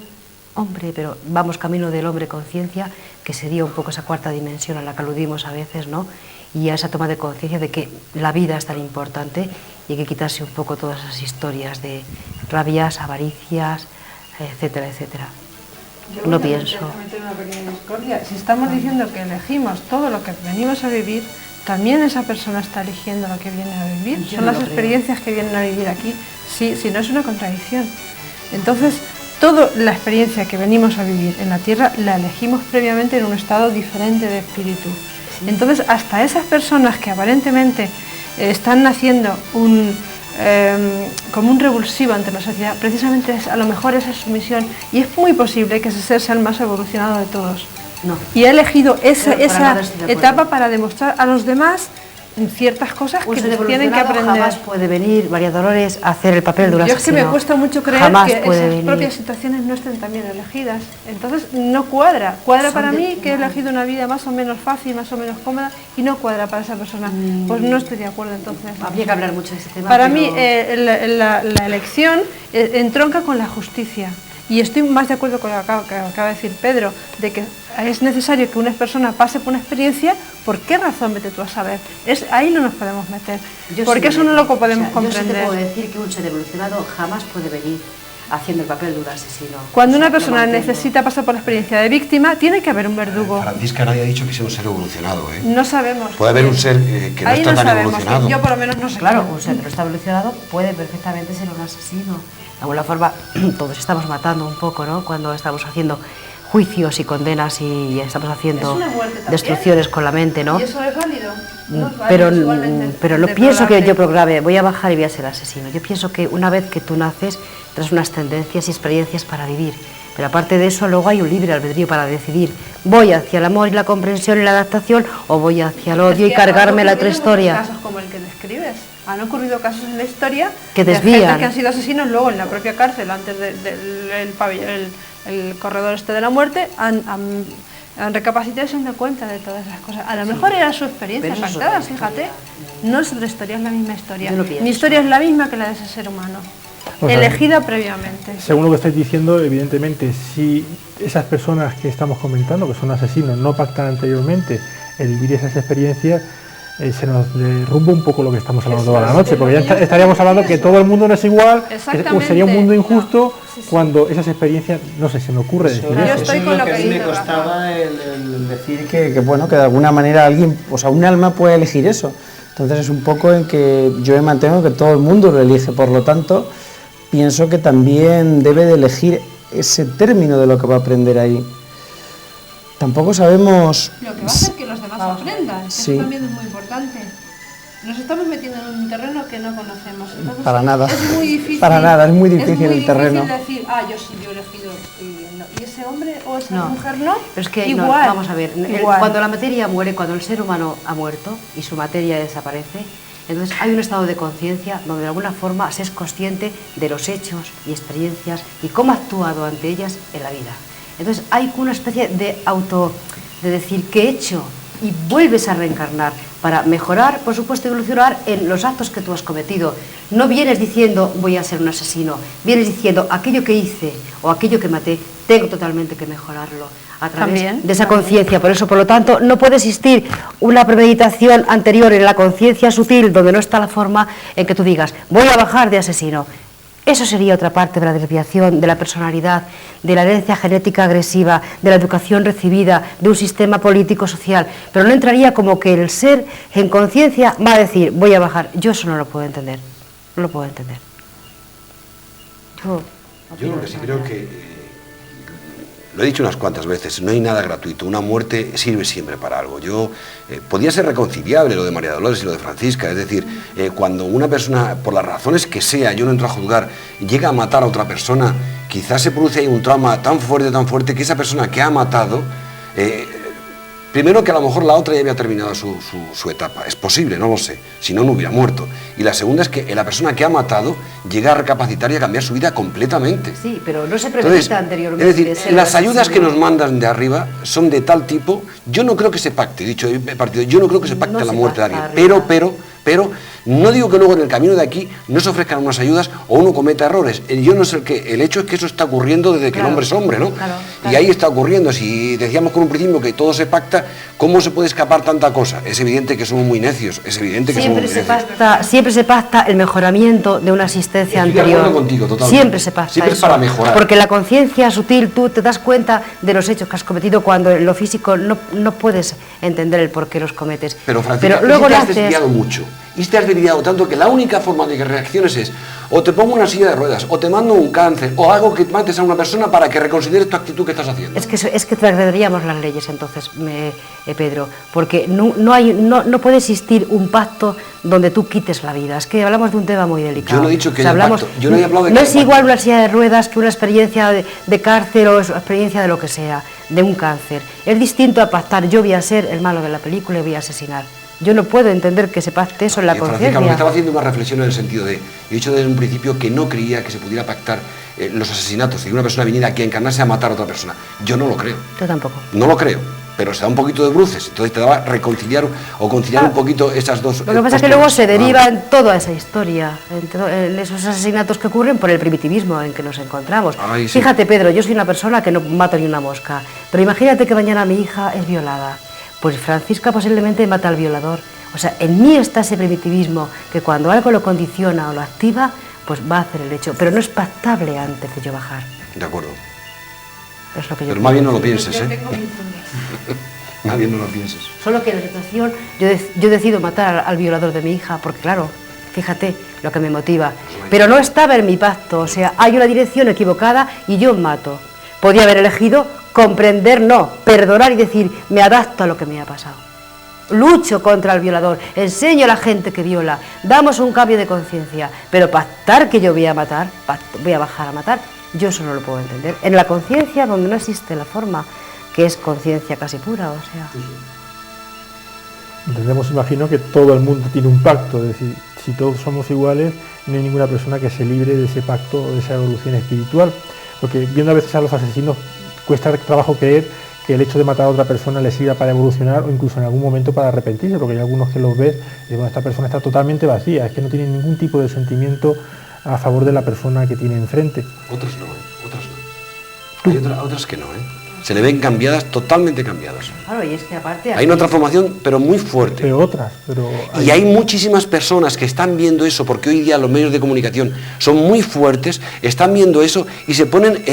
hombre, pero vamos camino del hombre conciencia, que sería un poco esa cuarta dimensión a la que aludimos a veces, ¿no? Y a esa toma de conciencia de que la vida es tan importante y hay que quitarse un poco todas esas historias de rabias, avaricias, etcétera, etcétera. No pienso. Una pequeña discordia. Si estamos diciendo que elegimos todo lo que venimos a vivir, también esa persona está eligiendo lo que viene a vivir. Yo Son no las lo creo. experiencias que vienen a vivir aquí. Sí, si no es una contradicción. Entonces, toda la experiencia que venimos a vivir en la Tierra la elegimos previamente en un estado diferente de espíritu. Entonces, hasta esas personas que aparentemente están haciendo como un revulsivo ante la sociedad, precisamente a lo mejor esa es su misión, y es muy posible que ese ser sea el más evolucionado de todos. No. Y ha elegido esa nada estoy de acuerdo. etapa para demostrar a los demás ciertas cosas Un que ser tienen que evolucionado aprender. jamás puede venir, María Dolores, a hacer el papel de un Yo es que asesino. me cuesta mucho creer Jamás que puede esas venir. propias situaciones no estén tan bien elegidas. Entonces no cuadra. Cuadra Son para de- mí que he elegido una vida más o menos fácil, más o menos cómoda, y no cuadra para esa persona. Pues no estoy de acuerdo entonces. Habría que hablar mucho de ese tema. Para pero- mí la elección entronca con la justicia. Y estoy más de acuerdo con lo que acaba de decir Pedro, de que es necesario que una persona pase por una experiencia. ¿Por qué razón? Vete tú a saber. Ahí no nos podemos meter, Yo porque sí eso no lo podemos Yo sí te comprender. puedo decir que un ser evolucionado jamás puede venir haciendo el papel de un asesino. Cuando O sea, una persona lo mantengo. necesita pasar por la experiencia de víctima, tiene que haber un verdugo. Francisca, nadie ha dicho que sea un ser evolucionado, ¿eh? No sabemos. Puede haber un ser que no Ahí está no tan sabemos. evolucionado. Yo por lo menos no sé. Claro, un ser que no está evolucionado puede perfectamente ser un asesino. De alguna forma, todos estamos matando un poco, ¿no? Cuando estamos haciendo juicios y condenas y estamos haciendo Es una muerte también. destrucciones con la mente, ¿no? ¿Y eso es válido? No es válido, Pero igualmente, no de pienso que probable. yo programe, voy a bajar y voy a ser asesino. Yo pienso que una vez que tú naces, traes unas tendencias y experiencias para vivir. Pero aparte de eso, luego hay un libre albedrío para decidir. ¿Voy hacia el amor y la comprensión y la adaptación o voy hacia el odio y cargarme la otra historia? Casos como el que describes. Han ocurrido casos en la historia Que de desvían. gente que han sido asesinos, luego en la propia cárcel, antes el corredor este de la muerte, han recapacitado y se han dado cuenta de todas esas cosas. A lo mejor era su experiencia Pero eso es pactada, otra fíjate. No es otra historia, es la misma historia. Yo lo pienso. Mi historia es la misma que la de ese ser humano, O sea, elegida previamente. Según lo que estáis diciendo, evidentemente, si esas personas que estamos comentando, que son asesinos, no pactan anteriormente el vivir esas experiencias, se nos derrumba un poco lo que estamos hablando toda la noche, porque ya estaríamos hablando que todo el mundo no es igual, que sería un mundo injusto cuando esas experiencias, no sé, se me ocurre decir Yo eso. estoy Eso con es lo que a que mí me dice Rafa. costaba el decir que, bueno, que de alguna manera alguien, o sea, un alma puede elegir eso. Entonces es un poco en que yo me mantengo que todo el mundo lo elige, por lo tanto, pienso que también debe de elegir ese término de lo que va a aprender ahí. Tampoco sabemos... Lo que va a hacer que los demás aprendan, Sí. eso también es muy importante. Nos estamos metiendo en un terreno que no conocemos. Entonces, Para nada. Es muy difícil. Para nada, es muy difícil el terreno. Es muy difícil decir, yo sí, yo he elegido y, no. Y ese hombre o esa No. mujer no. Pero es que igual, no, vamos a ver, igual. cuando la materia muere, cuando el ser humano ha muerto y su materia desaparece, entonces hay un estado de conciencia donde de alguna forma se es consciente de los hechos y experiencias y cómo ha actuado ante ellas en la vida. Entonces hay una especie de de decir que he hecho y vuelves a reencarnar para mejorar, por supuesto, evolucionar en los actos que tú has cometido. No vienes diciendo voy a ser un asesino, vienes diciendo aquello que hice o aquello que maté, tengo totalmente que mejorarlo a través de esa conciencia. Por eso, por lo tanto, no puede existir una premeditación anterior en la conciencia sutil donde no está la forma en que tú digas voy a bajar de asesino. Eso sería otra parte de la desviación de la personalidad, de la herencia genética agresiva, de la educación recibida, de un sistema político-social, pero no entraría como que el ser en conciencia va a decir, voy a bajar. Yo eso no lo puedo entender, no lo puedo entender. Yo lo que sí creo que, lo he dicho unas cuantas veces, no hay nada gratuito, una muerte sirve siempre para algo. Podía ser reconciliable lo de María Dolores y lo de Francisca, es decir, cuando una persona, por las razones que sea, yo no entro a juzgar, llega a matar a otra persona, quizás se produce ahí un trauma tan fuerte que esa persona que ha matado, primero que a lo mejor la otra ya había terminado su etapa, es posible, no lo sé, si no, no hubiera muerto. Y la segunda es que la persona que ha matado llega a recapacitar y a cambiar su vida completamente. Sí, pero no se premedita anteriormente. Es decir, las ayudas que nos mandan de arriba son de tal tipo, yo no creo que se pacte, yo no creo que se pacte la muerte de alguien, pero no digo que luego en el camino de aquí no se ofrezcan unas ayudas o uno cometa errores. Yo no sé el hecho es que eso está ocurriendo desde que el hombre es hombre, ¿no? Claro. Y ahí está ocurriendo. Si decíamos con un principio que todo se pacta, ¿cómo se puede escapar tanta cosa? Es evidente que somos muy necios, es evidente que somos muy necios. Siempre se pacta el mejoramiento de una existencia anterior. Estoy de acuerdo contigo, totalmente. Siempre se pacta. Siempre es para mejorar. Porque la conciencia sutil, tú te das cuenta de los hechos que has cometido cuando en lo físico no puedes entender el por qué los cometes. Pero Francisca, luego te has desviado mucho. Y te has desviado tanto que la única forma de que reacciones es o te pongo una silla de ruedas, o te mando un cáncer, o hago que mates a una persona para que reconsideres tu actitud que estás haciendo. Es que transgrediríamos las leyes entonces, Pedro, porque no puede existir un pacto donde tú quites la vida. Es que hablamos de un tema muy delicado. Yo no he dicho que haya pacto. Yo no he hablado de que no es igual una silla de ruedas que una experiencia de cárcel o experiencia de lo que sea, de un cáncer. Es distinto a pactar, yo voy a ser el malo de la película y voy a asesinar. Yo no puedo entender que se pacte eso en la conciencia. Francisca, estaba haciendo una reflexión en el sentido de, he dicho desde un principio que no creía que se pudiera pactar los asesinatos, que una persona viniera aquí a encarnarse a matar a otra persona. Yo no lo creo. Yo tampoco. No lo creo, pero se da un poquito de bruces, entonces te daba a reconciliar o conciliar un poquito esas dos. Lo que pasa es que luego se deriva en toda esa historia, en esos asesinatos que ocurren por el primitivismo en que nos encontramos. Ay, sí. Fíjate, Pedro, yo soy una persona que no mato ni una mosca, pero imagínate que mañana mi hija es violada. Pues Francisca posiblemente mata al violador. O sea, en mí está ese primitivismo que cuando algo lo condiciona o lo activa, pues va a hacer el hecho. Pero no es pactable antes de yo bajar. De acuerdo. Es lo que yo Pero más bien no lo pienses, ¿eh? Más bien no lo pienses. Solo que en la situación yo decido matar al violador de mi hija, porque claro, fíjate lo que me motiva. Pero no estaba en mi pacto, o sea, hay una dirección equivocada y yo mato. Podía haber elegido comprender, no, perdonar y decir, me adapto a lo que me ha pasado. Lucho contra el violador, enseño a la gente que viola, damos un cambio de conciencia, pero pactar que yo voy a matar, voy a bajar a matar, yo eso no lo puedo entender. En la conciencia donde no existe la forma, que es conciencia casi pura, o sea. Entendemos, imagino, que todo el mundo tiene un pacto, es decir, si todos somos iguales, no hay ninguna persona que se libre de ese pacto o de esa evolución espiritual, porque viendo a veces a los asesinos cuesta trabajo creer que el hecho de matar a otra persona les sirva para evolucionar o incluso en algún momento para arrepentirse, porque hay algunos que los ves y bueno, esta persona está totalmente vacía, es que no tiene ningún tipo de sentimiento a favor de la persona que tiene enfrente. Otras no, otras no. Hay otras que no, se le ven cambiadas, totalmente cambiadas. Claro, y es que aparte... Hay una transformación, pero muy fuerte. Y hay muchísimas personas que están viendo eso, porque hoy día los medios de comunicación son muy fuertes, están viendo eso y se ponen,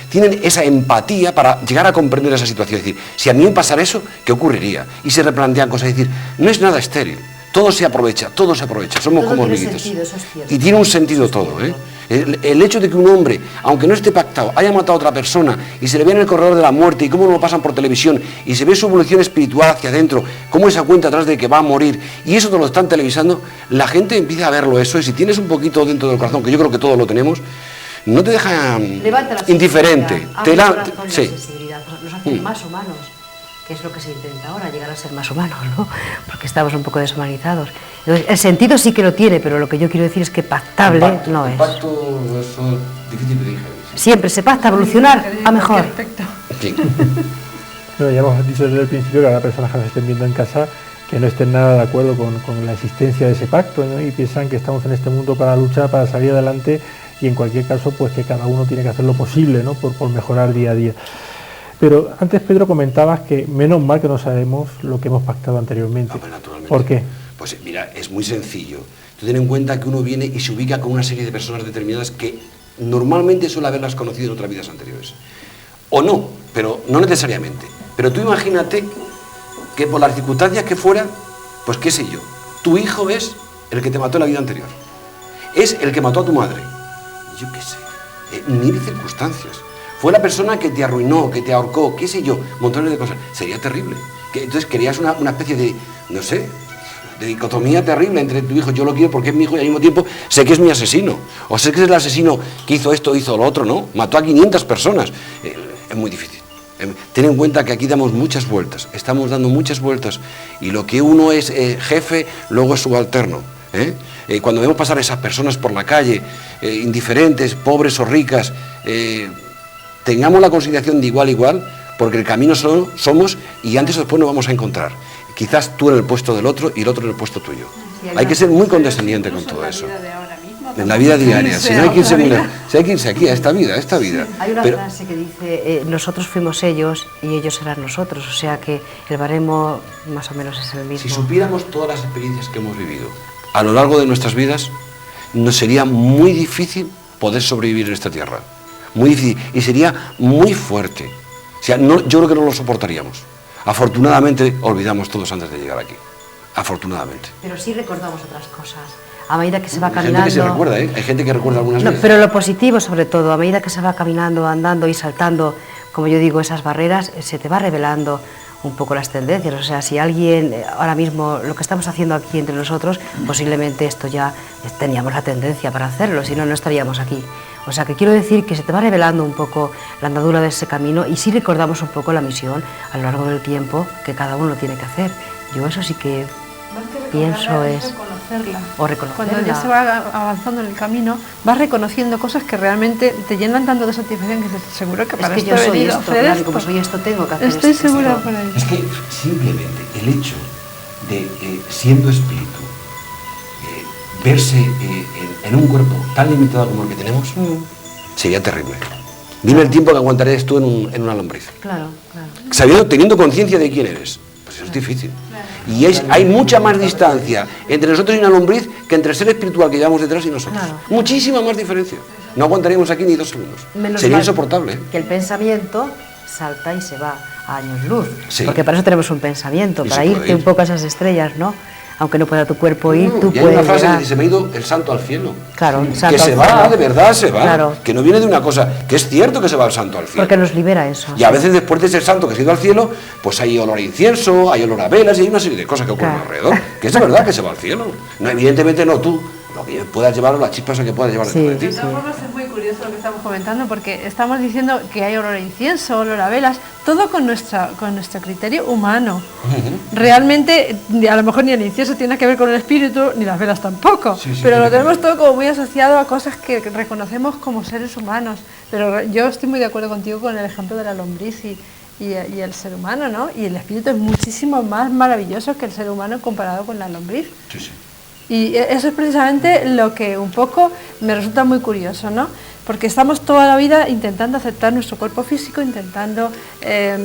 tienen esa empatía para llegar a comprender esa situación. Es decir, si a mí me pasara eso, ¿qué ocurriría? Y se replantean cosas, es decir, no es nada estéril. Todo se aprovecha, somos como hormiguitas. Y tiene un sentido todo, El hecho de que un hombre, aunque no esté pactado, haya matado a otra persona y se le ve en el corredor de la muerte y cómo lo pasan por televisión y se ve su evolución espiritual hacia adentro, cómo esa cuenta atrás de que va a morir y eso te lo están televisando, la gente empieza a verlo eso y si tienes un poquito dentro del corazón, que yo creo que todos lo tenemos, no te deja indiferente. La sensibilidad. Nos hace más humanos, que es lo que se intenta ahora, llegar a ser más humanos, ¿no? Porque estamos un poco deshumanizados. Entonces, el sentido sí que lo tiene, pero lo que yo quiero decir es que pactable no es. Pacto, eso es difícil de digerir. Siempre se pacta evolucionar a mejor. Sí. Bueno, ya hemos dicho desde el principio que habrá personas que nos estén viendo en casa que no estén nada de acuerdo con la existencia de ese pacto, ¿no? Y piensan que estamos en este mundo para luchar, para salir adelante y en cualquier caso pues que cada uno tiene que hacer lo posible, ¿no? por mejorar día a día. Pero antes, Pedro, comentabas que menos mal que no sabemos lo que hemos pactado anteriormente. Naturalmente. ¿Por qué? Pues mira, es muy sencillo. Tú ten en cuenta que uno viene y se ubica con una serie de personas determinadas que normalmente suele haberlas conocido en otras vidas anteriores. O no, pero no necesariamente. Pero tú imagínate que por las circunstancias que fuera, pues qué sé yo, tu hijo es el que te mató en la vida anterior. Es el que mató a tu madre. Yo qué sé, mil circunstancias. Fue la persona que te arruinó, que te ahorcó, qué sé yo, montones de cosas. Sería terrible. Entonces creas una especie de, no sé, de dicotomía terrible entre tu hijo, yo lo quiero porque es mi hijo y al mismo tiempo sé que es mi asesino. O sé que es el asesino que hizo esto, hizo lo otro, ¿no? Mató a 500 personas. Es muy difícil. Ten en cuenta que aquí damos muchas vueltas, estamos dando muchas vueltas y lo que uno es jefe, luego es subalterno. Cuando vemos pasar a esas personas por la calle, indiferentes, pobres o ricas, tengamos la consideración de igual a igual, porque el camino somos y antes o después nos vamos a encontrar. Quizás tú en el puesto del otro y el otro en el puesto tuyo. Sí, hay que ser muy condescendiente con todo eso. En la vida diaria, si no hay que irse aquí a esta vida. Hay una frase que dice, nosotros fuimos ellos y ellos eran nosotros, o sea que el baremo más o menos es el mismo. Si supiéramos todas las experiencias que hemos vivido a lo largo de nuestras vidas, nos sería muy difícil poder sobrevivir en esta tierra. Muy difícil y sería muy fuerte. O sea, yo creo que no lo soportaríamos. Afortunadamente olvidamos todos antes de llegar aquí. Afortunadamente. Pero sí recordamos otras cosas. A medida que se va caminando... Hay gente que se recuerda, ¿eh? Hay gente que recuerda algunas veces. Pero lo positivo sobre todo, a medida que se va caminando, andando y saltando, como yo digo, esas barreras, se te va revelando un poco las tendencias. O sea, si alguien, ahora mismo, lo que estamos haciendo aquí entre nosotros, posiblemente esto ya teníamos la tendencia para hacerlo, si no, no estaríamos aquí. O sea, que quiero decir que se te va revelando un poco la andadura de ese camino y sí recordamos un poco la misión a lo largo del tiempo que cada uno tiene que hacer. Yo eso sí que pienso es reconocerla. O reconocerla. Cuando ya se va avanzando en el camino, vas reconociendo cosas que realmente te llenan tanto de satisfacción que dices, seguro que para esto he venido a hacer esto. Como soy esto, tengo que hacer esto. Estoy segura por ello. Es que simplemente el hecho de, siendo espíritu, verse en un cuerpo tan limitado como el que tenemos, sería terrible. Dime el tiempo que aguantarías tú en una lombriz. Claro. Teniendo conciencia de quién eres. Pues eso es difícil. Y hay mucha más distancia entre nosotros y una lombriz que entre el ser espiritual que llevamos detrás y nosotros. Claro. Muchísima más diferencia. No aguantaríamos aquí ni 2 segundos. Sería insoportable. Que el pensamiento salta y se va a años luz. Sí. Porque para eso tenemos un pensamiento, para irte un poco a esas estrellas, ¿no? Aunque no pueda tu cuerpo ir, tú puedes. Hay una frase que dice, se me ha ido el santo al cielo. Claro, que se va, de verdad se va. Claro. Que no viene de una cosa, que es cierto que se va el santo al cielo. Porque nos libera eso. Y a veces después de ser santo que se ha ido al cielo, pues hay olor a incienso, hay olor a velas y hay una serie de cosas que ocurren alrededor. Que es de verdad que se va al cielo. No, evidentemente no tú. Lo que puedas llevar o las chispas que puedas llevar dentro de ti. De todas formas es muy curioso lo que estamos comentando porque estamos diciendo que hay olor a incienso, olor a velas, todo con nuestro criterio humano. Realmente a lo mejor ni el incienso tiene que ver con el espíritu, ni las velas tampoco, pero lo tenemos todo como muy asociado a cosas que reconocemos como seres humanos. Pero yo estoy muy de acuerdo contigo con el ejemplo de la lombriz y el ser humano, ¿no? Y el espíritu es muchísimo más maravilloso que el ser humano comparado con la lombriz. Sí. Y eso es precisamente lo que un poco me resulta muy curioso, ¿no? Porque estamos toda la vida intentando aceptar nuestro cuerpo físico, intentando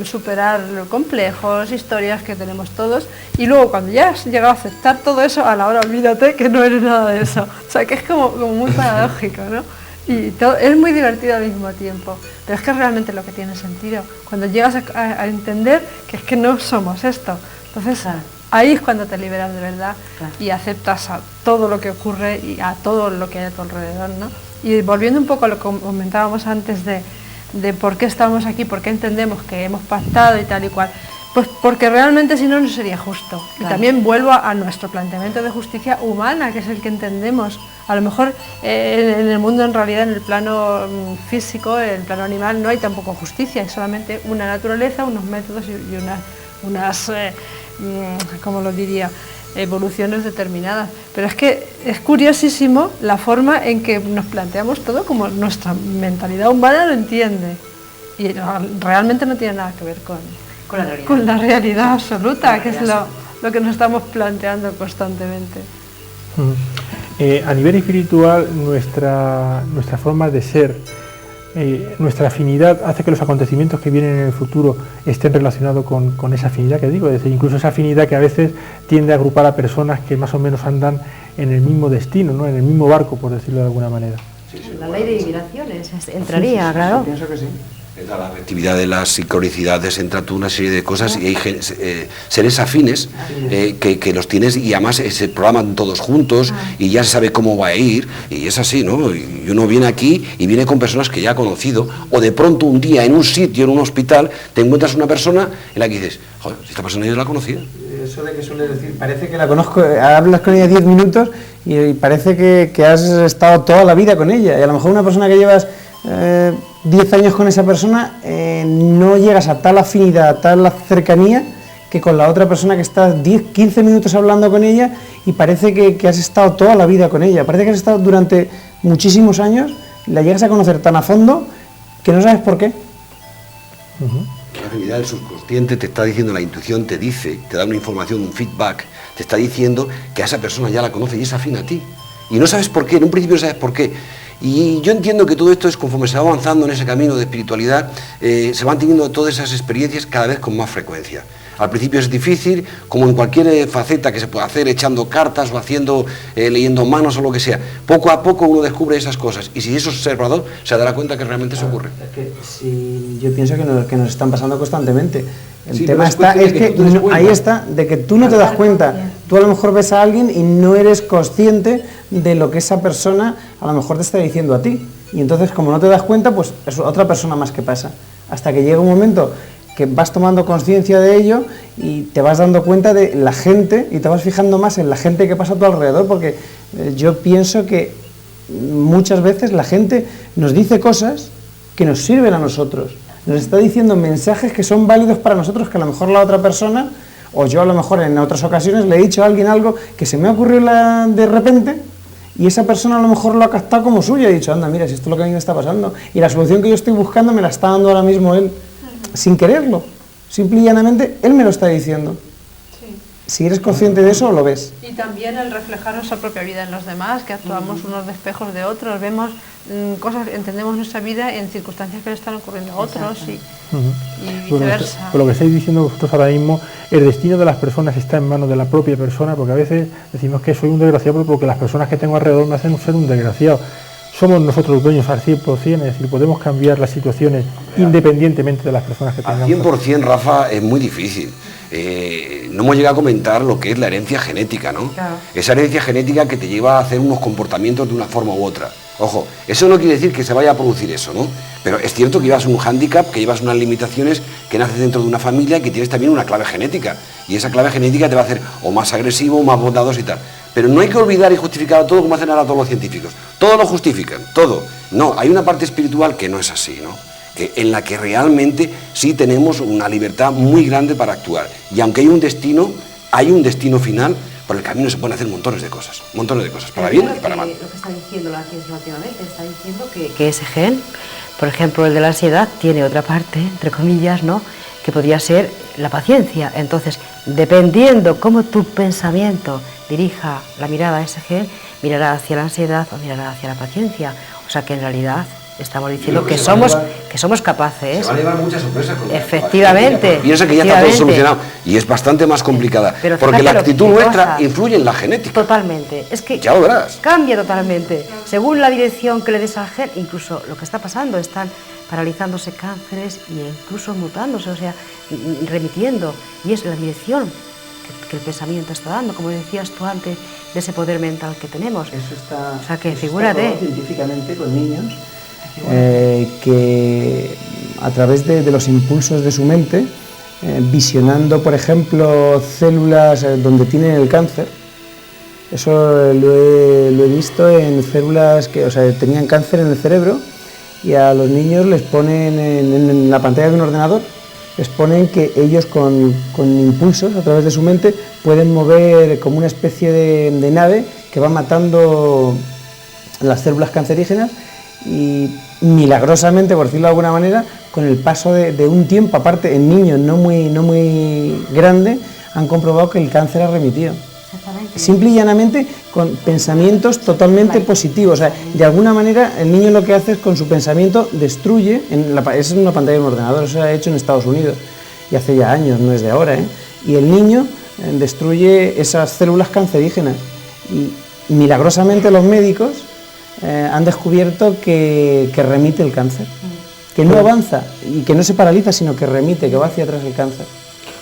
superar los complejos, historias que tenemos todos, y luego cuando ya has llegado a aceptar todo eso, a la hora olvídate que no eres nada de eso. O sea, que es como muy paradójico, ¿no? Y es muy divertido al mismo tiempo, pero es que es realmente lo que tiene sentido. Cuando llegas a entender que es que no somos esto, entonces ahí es cuando te liberas de verdad y aceptas a todo lo que ocurre y a todo lo que hay a tu alrededor, ¿no? Y volviendo un poco a lo que comentábamos antes de por qué estamos aquí, por qué entendemos que hemos pactado y tal y cual, pues porque realmente si no, no sería justo. Claro. Y también vuelvo a nuestro planteamiento de justicia humana, que es el que entendemos. A lo mejor en el mundo, en realidad, en el plano físico, en el plano animal, no hay tampoco justicia, hay solamente una naturaleza, unos métodos y unas ¿cómo lo diría?, evoluciones determinadas. Pero es que es curiosísimo la forma en que nos planteamos todo como nuestra mentalidad humana lo entiende. Y realmente no tiene nada que ver con la realidad absoluta, que es lo que nos estamos planteando constantemente. A nivel espiritual, nuestra forma de ser, nuestra afinidad hace que los acontecimientos que vienen en el futuro estén relacionados con esa afinidad que digo, es decir, incluso esa afinidad que a veces tiende a agrupar a personas que más o menos andan en el mismo destino, ¿no?, en el mismo barco, por decirlo de alguna manera. Sí, sí, la ley de vibraciones entraría, claro. Pienso que sí. La actividad de las sincronicidades entra tú una serie de cosas y hay seres afines que los tienes y además se programan todos juntos y ya se sabe cómo va a ir y es así, ¿no? Y uno viene aquí y viene con personas que ya ha conocido o de pronto un día en un sitio, en un hospital, te encuentras una persona en la que dices, joder, esta persona yo la conocía. Eso de que suele decir, parece que la conozco, hablas con ella 10 minutos y parece que has estado toda la vida con ella y a lo mejor una persona que llevas 10 años con esa persona, no llegas a tal afinidad, a tal cercanía que con la otra persona que estás 10, 15 minutos hablando con ella y parece que has estado toda la vida con ella, parece que has estado durante muchísimos años, la llegas a conocer tan a fondo que no sabes por qué. La afinidad del subconsciente te está diciendo, la intuición te dice, te da una información, un feedback, te está diciendo que a esa persona ya la conoce y es afín a ti. Y no sabes por qué, en un principio no sabes por qué. Y yo entiendo que todo esto es conforme se va avanzando en ese camino de espiritualidad, se van teniendo todas esas experiencias cada vez con más frecuencia. Al principio es difícil, como en cualquier faceta que se pueda hacer, echando cartas o haciendo, leyendo manos o lo que sea. Poco a poco uno descubre esas cosas y si es observador se dará cuenta que realmente eso ocurre. Es que sí, yo pienso que nos están pasando constantemente. El tema es está, es que ahí está, de que tú no te das cuenta. Tú a lo mejor ves a alguien y no eres consciente de lo que esa persona a lo mejor te está diciendo a ti. Y entonces, como no te das cuenta, pues es otra persona más que pasa. Hasta que llega un momento que vas tomando conciencia de ello y te vas dando cuenta de la gente y te vas fijando más en la gente que pasa a tu alrededor, porque yo pienso que muchas veces la gente nos dice cosas que nos sirven a nosotros. Nos está diciendo mensajes que son válidos para nosotros, que a lo mejor la otra persona, o yo a lo mejor en otras ocasiones le he dicho a alguien algo que se me ha ocurrido de repente y esa persona a lo mejor lo ha captado como suyo y ha dicho, anda, mira, si esto es lo que a mí me está pasando y la solución que yo estoy buscando me la está dando ahora mismo él, sin quererlo, simple y llanamente él me lo está diciendo. Si eres consciente de eso, lo ves. Y también el reflejar nuestra propia vida en los demás, que actuamos unos de espejos de otros, vemos cosas, entendemos nuestra vida en circunstancias que le están ocurriendo a otros y viceversa. Por lo que estáis diciendo vosotros ahora mismo, el destino de las personas está en manos de la propia persona, porque a veces decimos que soy un desgraciado porque las personas que tengo alrededor me hacen ser un desgraciado. Somos nosotros los dueños al 100%, es decir, podemos cambiar las situaciones independientemente de las personas que tengamos. Al 100%, Rafa, es muy difícil. No hemos llegado a comentar lo que es la herencia genética, ¿no? Claro. Esa herencia genética que te lleva a hacer unos comportamientos de una forma u otra. Ojo, eso no quiere decir que se vaya a producir eso, ¿no? Pero es cierto que llevas un hándicap, que llevas unas limitaciones, que naces dentro de una familia y que tienes también una clave genética. Y esa clave genética te va a hacer o más agresivo, o más bondadoso y tal. Pero no hay que olvidar y justificar todo como hacen ahora todos los científicos. Todo lo justifican, todo. No, hay una parte espiritual que no es así, ¿no? En la que realmente sí tenemos una libertad muy grande para actuar. Y aunque hay un destino final, por el camino se pueden hacer montones de cosas, para bien y para mal. Lo que está diciendo la ciencia últimamente, está diciendo que ese gen, por ejemplo el de la ansiedad, tiene otra parte, entre comillas, ¿no?, que podría ser la paciencia. Entonces, dependiendo cómo tu pensamiento dirija la mirada a ese gen, mirará hacia la ansiedad o mirará hacia la paciencia. O sea que en realidad estamos diciendo que somos capaces. Se van a llevar muchas sorpresas con efectivamente. Piensa que ya está todo solucionado y es bastante más complicada. Pero porque la actitud nuestra influye en la genética. Totalmente. Es que ya lo verás. Cambia totalmente. Según la dirección que le des al gen, incluso lo que está pasando, están paralizándose cánceres e incluso mutándose, o sea, remitiendo. Y es la dirección que el pensamiento está dando, como decías tú antes, de ese poder mental que tenemos. Eso está, o sea, que eso figúrate. está probado científicamente con niños que a través de los impulsos de su mente, visionando, por ejemplo, células donde tienen el cáncer. Eso lo he visto en células que, o sea, tenían cáncer en el cerebro, y a los niños les ponen en la pantalla de un ordenador, les ponen que ellos con impulsos a través de su mente pueden mover como una especie de nave que va matando las células cancerígenas, y milagrosamente, por decirlo de alguna manera, con el paso de un tiempo, aparte en niños no muy grande, han comprobado que el cáncer ha remitido. Simple y llanamente con pensamientos totalmente positivos. O sea, de alguna manera el niño lo que hace es con su pensamiento destruye, eso es una pantalla de un ordenador, eso se ha hecho en Estados Unidos y hace ya años, no es de ahora, y el niño destruye esas células cancerígenas, y milagrosamente los médicos han descubierto que remite el cáncer, que no avanza y que no se paraliza, sino que remite, que va hacia atrás el cáncer.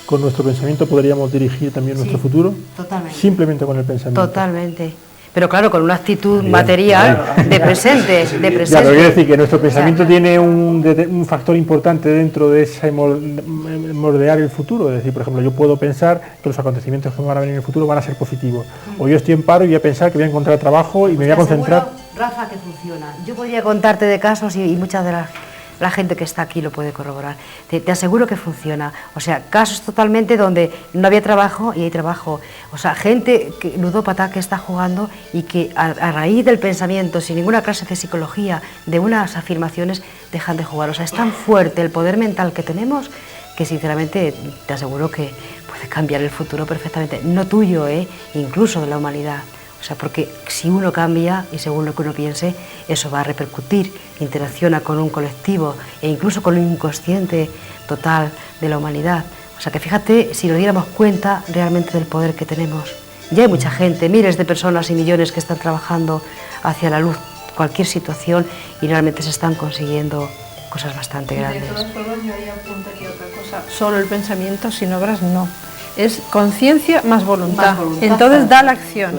¿Con nuestro pensamiento podríamos dirigir también nuestro futuro? Totalmente. Simplemente con el pensamiento. Totalmente. Pero claro, con una actitud material de presente. Ya, pero quiero decir que nuestro pensamiento tiene un factor importante dentro de ese moldear el futuro. Es decir, por ejemplo, yo puedo pensar que los acontecimientos que me van a venir en el futuro van a ser positivos. O yo estoy en paro y voy a pensar que voy a encontrar trabajo y me voy a concentrar. Rafa, que funciona. Yo podría contarte de casos y muchas de la gente que está aquí lo puede corroborar. Te aseguro que funciona. O sea, casos totalmente donde no había trabajo y hay trabajo. O sea, gente ludópata que está jugando y que a raíz del pensamiento, sin ninguna clase de psicología, de unas afirmaciones, dejan de jugar. O sea, es tan fuerte el poder mental que tenemos que sinceramente te aseguro que puede cambiar el futuro perfectamente. No tuyo, incluso de la humanidad. O sea, porque si uno cambia y según lo que uno piense, eso va a repercutir, interacciona con un colectivo e incluso con un inconsciente total de la humanidad. O sea, que fíjate si nos diéramos cuenta realmente del poder que tenemos. Ya hay mucha gente, miles de personas y millones que están trabajando hacia la luz, cualquier situación, y realmente se están consiguiendo cosas bastante grandes. De todas formas, yo ahí apuntaría otra cosa. Solo el pensamiento, sin obras, no. Es conciencia más voluntad. Entonces da la acción.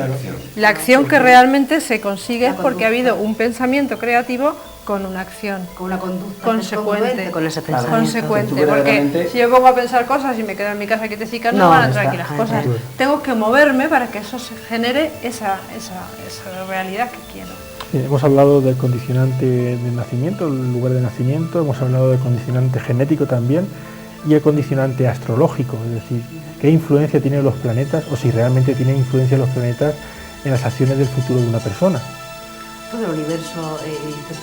La acción que realmente se consigue es porque ha habido un pensamiento creativo con una acción, con una conducta consecuente, con ese pensamiento. Consecuente, porque si yo pongo a pensar cosas y me quedo en mi casa quietecica, no van a entrar aquí las cosas. Tengo que moverme para que eso se genere esa realidad que quiero. Hemos hablado del condicionante de nacimiento, el lugar de nacimiento, hemos hablado del condicionante genético también, y el condicionante astrológico, es decir, qué influencia tienen los planetas, o si realmente tienen influencia los planetas en las acciones del futuro de una persona. Todo el universo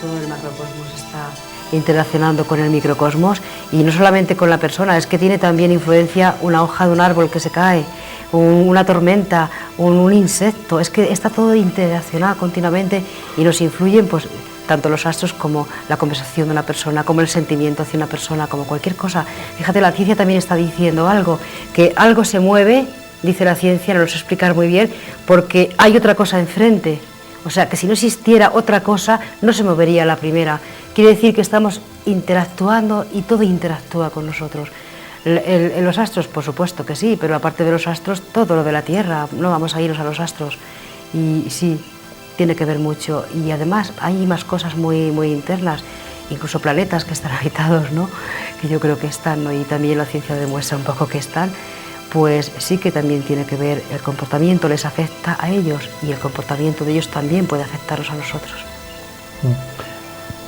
todo el macrocosmos está interaccionando con el microcosmos, y no solamente con la persona, es que tiene también influencia una hoja de un árbol que se cae, una tormenta, un insecto, es que está todo interaccionado continuamente y nos influyen pues tanto los astros como la conversación de una persona, como el sentimiento hacia una persona, como cualquier cosa. Fíjate, la ciencia también está diciendo algo, que algo se mueve, dice la ciencia, no lo sé explicar muy bien, porque hay otra cosa enfrente. O sea, que si no existiera otra cosa, no se movería la primera. Quiere decir que estamos interactuando y todo interactúa con nosotros. Los astros, por supuesto que sí, pero aparte de los astros, todo lo de la Tierra, no vamos a irnos a los astros. Y sí, tiene que ver mucho, y además hay más cosas muy internas, incluso planetas que están habitados, ¿no? Que yo creo que están, ¿no? Y también la ciencia demuestra un poco que están, pues sí que también tiene que ver, el comportamiento les afecta a ellos y el comportamiento de ellos también puede afectarnos a nosotros.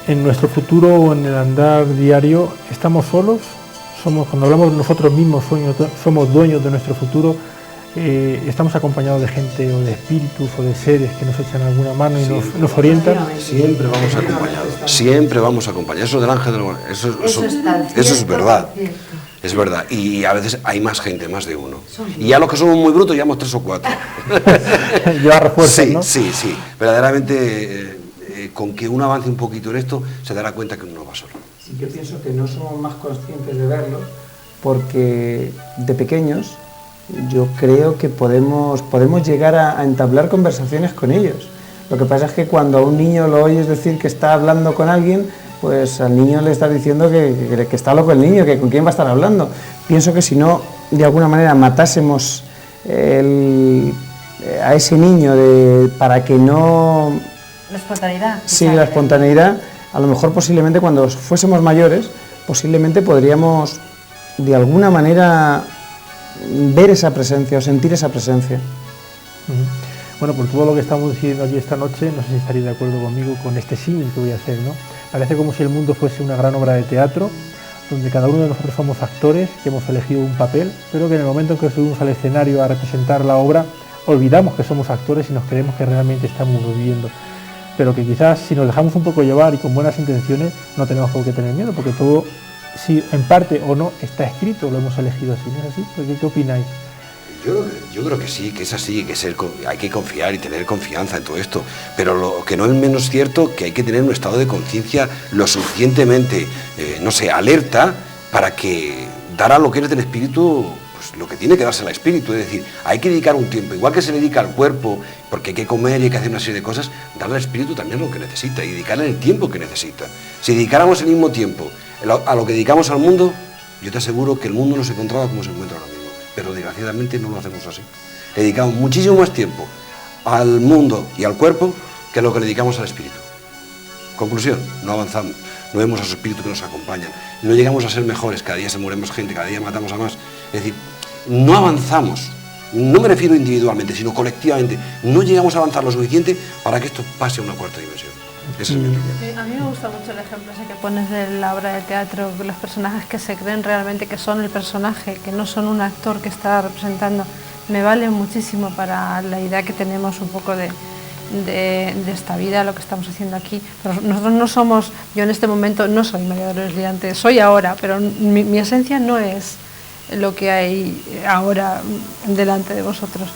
En nuestro futuro o en el andar diario, ¿estamos solos? Cuando hablamos de nosotros mismos, somos dueños de nuestro futuro. Estamos acompañados de gente o de espíritus o de seres que nos echan alguna mano y nos orientan. Siempre vamos acompañados, siempre vamos acompañados. Eso del ángel de la eso es verdad. Es verdad, y a veces hay más gente, más de uno. Y ya los que somos muy brutos, llevamos 3 o 4. Lleva refuerzos, sí, ¿no? Sí. Verdaderamente, con que uno avance un poquito en esto, se dará cuenta que uno no va solo. Sí, yo pienso que no somos más conscientes de verlo, porque de pequeños yo creo que podemos llegar a entablar conversaciones con ellos. Lo que pasa es que cuando a un niño lo oyes decir que está hablando con alguien, pues al niño le estás diciendo que está loco el niño, que con quién va a estar hablando. Pienso que si no, de alguna manera, matásemos a ese niño para que no... La espontaneidad. Sí, la espontaneidad. A lo mejor posiblemente cuando fuésemos mayores, posiblemente podríamos de alguna manera ver esa presencia o sentir esa presencia. Bueno, por todo lo que estamos diciendo aquí esta noche, no sé si estaréis de acuerdo conmigo con este símil que voy a hacer, ¿no? Parece como si el mundo fuese una gran obra de teatro, donde cada uno de nosotros somos actores, que hemos elegido un papel, pero que en el momento en que subimos al escenario a representar la obra, olvidamos que somos actores y nos creemos que realmente estamos viviendo. Pero que quizás si nos dejamos un poco llevar y con buenas intenciones, no tenemos por qué tener miedo, porque todo, si en parte o no, está escrito, lo hemos elegido así, ¿no es así? ¿Qué opináis? Yo creo que sí, que es así, hay que confiar y tener confianza en todo esto, pero lo que no es menos cierto que hay que tener un estado de conciencia lo suficientemente, alerta para que dar a lo que eres del espíritu, pues lo que tiene que darse al espíritu, es decir, hay que dedicar un tiempo, igual que se dedica al cuerpo, porque hay que comer y hay que hacer una serie de cosas, darle al espíritu también lo que necesita y dedicarle el tiempo que necesita. Si dedicáramos el mismo tiempo a lo que dedicamos al mundo, yo te aseguro que el mundo no se encontraba como se encuentra ahora mismo. Pero desgraciadamente no lo hacemos así. Le dedicamos muchísimo más tiempo al mundo y al cuerpo que lo que le dedicamos al espíritu. Conclusión, no avanzamos, no vemos a su espíritu que nos acompañan, no llegamos a ser mejores, cada día se muere más gente, cada día matamos a más. Es decir, no avanzamos, no me refiero individualmente, sino colectivamente, no llegamos a avanzar lo suficiente para que esto pase a una cuarta dimensión. Esa es mi opinión. A mí me gusta mucho el ejemplo ese que pones de la obra de teatro, los personajes que se creen realmente que son el personaje, que no son un actor que está representando, me vale muchísimo para la idea que tenemos un poco de esta vida, lo que estamos haciendo aquí. Pero nosotros no somos, yo en este momento no soy María Dolores Liante, soy ahora, pero mi esencia no es lo que hay ahora delante de vosotros.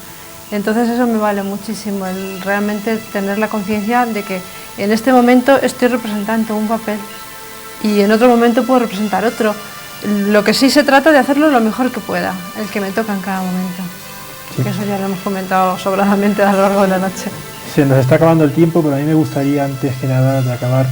Entonces eso me vale muchísimo, el realmente tener la conciencia de que en este momento estoy representando un papel y en otro momento puedo representar otro. Lo que sí se trata de hacerlo lo mejor que pueda, el que me toca en cada momento. Sí. Que eso ya lo hemos comentado sobradamente a lo largo de la noche. Se nos está acabando el tiempo, pero a mí me gustaría, antes que nada de acabar,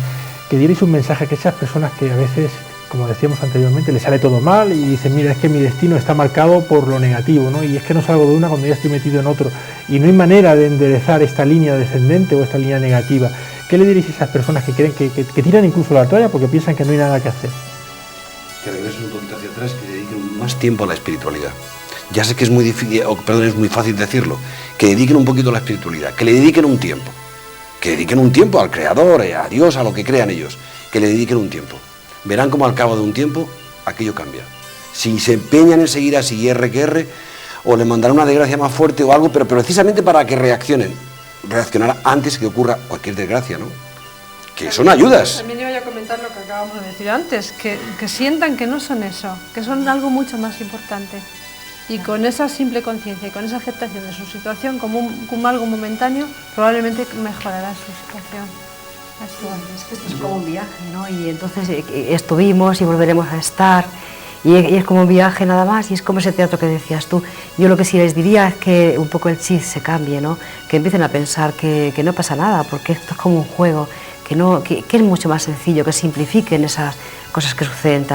que dierais un mensaje a esas personas que a veces, como decíamos anteriormente, les sale todo mal y dicen, mira, es que mi destino está marcado por lo negativo, ¿no? Y es que no salgo de una cuando ya estoy metido en otro. Y no hay manera de enderezar esta línea descendente o esta línea negativa. ¿Qué le diréis a esas personas que creen que tiran incluso la toalla porque piensan que no hay nada que hacer? Que regresen un poquito hacia atrás, que dediquen más tiempo a la espiritualidad. Ya sé que es muy difícil, es muy fácil decirlo, que dediquen un poquito a la espiritualidad, que le dediquen un tiempo. Que dediquen un tiempo al Creador, a Dios, a lo que crean ellos. Que le dediquen un tiempo. Verán como al cabo de un tiempo aquello cambia. Si se empeñan en seguir así R, o le mandarán una desgracia más fuerte o algo, pero precisamente para que reaccionar antes que ocurra cualquier desgracia, ¿no? Que son ayudas. También iba a comentar lo que acabamos de decir antes, que sientan que no son eso, que son algo mucho más importante. Y con esa simple conciencia y con esa aceptación de su situación como algo momentáneo, probablemente mejorará su situación. Es que esto es como un viaje, ¿no? Y entonces estuvimos y volveremos a estar, y es como un viaje nada más, y es como ese teatro que decías tú. Yo lo que sí les diría es que un poco el chip se cambie, ¿no? Que empiecen a pensar que no pasa nada, porque esto es como un juego, que es mucho más sencillo, que simplifiquen esas cosas que suceden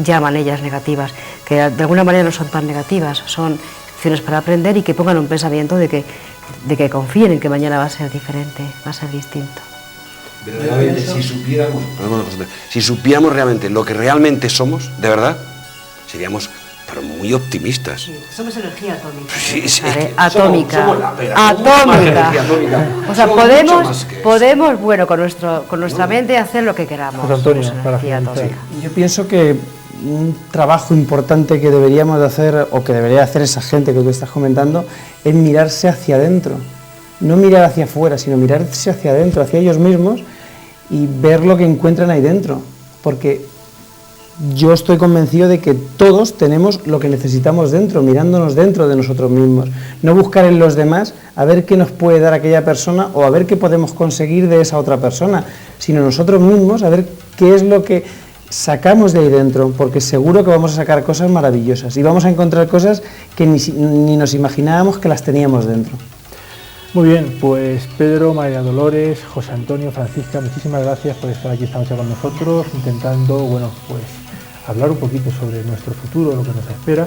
llaman ellas negativas, que de alguna manera no son tan negativas, son lecciones para aprender, y que pongan un pensamiento de que confíen en que mañana va a ser diferente, va a ser distinto. Verdaderamente, si supiéramos realmente lo que realmente somos, de verdad, seríamos pero muy optimistas. Sí, somos energía atómica. Sí, atómica. Somos la pera, atómica. O sea, somos podemos, bueno, con nuestra mente hacer lo que queramos. José Antonio, somos para energía finalizar. atómica. Yo pienso que un trabajo importante que deberíamos de hacer, o que debería hacer esa gente que tú estás comentando, es mirarse hacia adentro. No mirar hacia afuera, sino mirarse hacia adentro, hacia ellos mismos, y ver lo que encuentran ahí dentro. Porque yo estoy convencido de que todos tenemos lo que necesitamos dentro, mirándonos dentro de nosotros mismos. No buscar en los demás a ver qué nos puede dar aquella persona o a ver qué podemos conseguir de esa otra persona, sino nosotros mismos a ver qué es lo que sacamos de ahí dentro, porque seguro que vamos a sacar cosas maravillosas y vamos a encontrar cosas que ni nos imaginábamos que las teníamos dentro. Muy bien, pues Pedro, María Dolores, José Antonio, Francisca, muchísimas gracias por estar aquí esta noche con nosotros, intentando, bueno, pues hablar un poquito sobre nuestro futuro, lo que nos espera.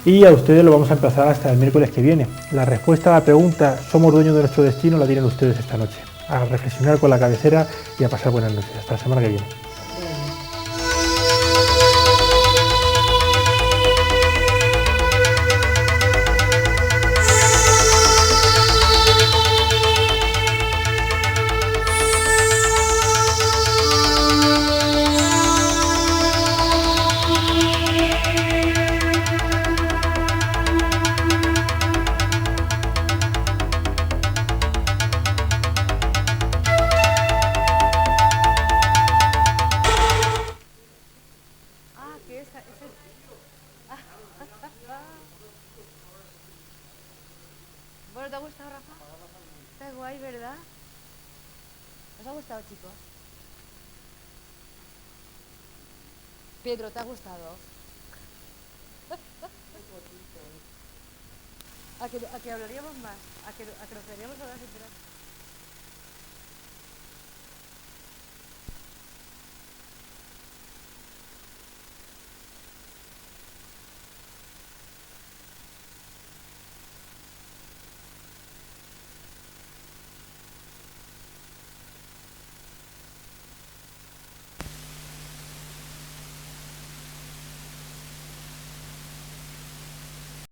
Y a ustedes lo vamos a empezar hasta el miércoles que viene. La respuesta a la pregunta ¿somos dueños de nuestro destino? La tienen ustedes esta noche. A reflexionar con la cabecera y a pasar buenas noches. Hasta la semana que viene. Bueno, ¿te ha gustado, Rafa? Está guay, ¿verdad? ¿Os ha gustado, chicos? Pedro, ¿te ha gustado? ¿A que hablaríamos más? ¿A que nos quedaríamos a la cintura?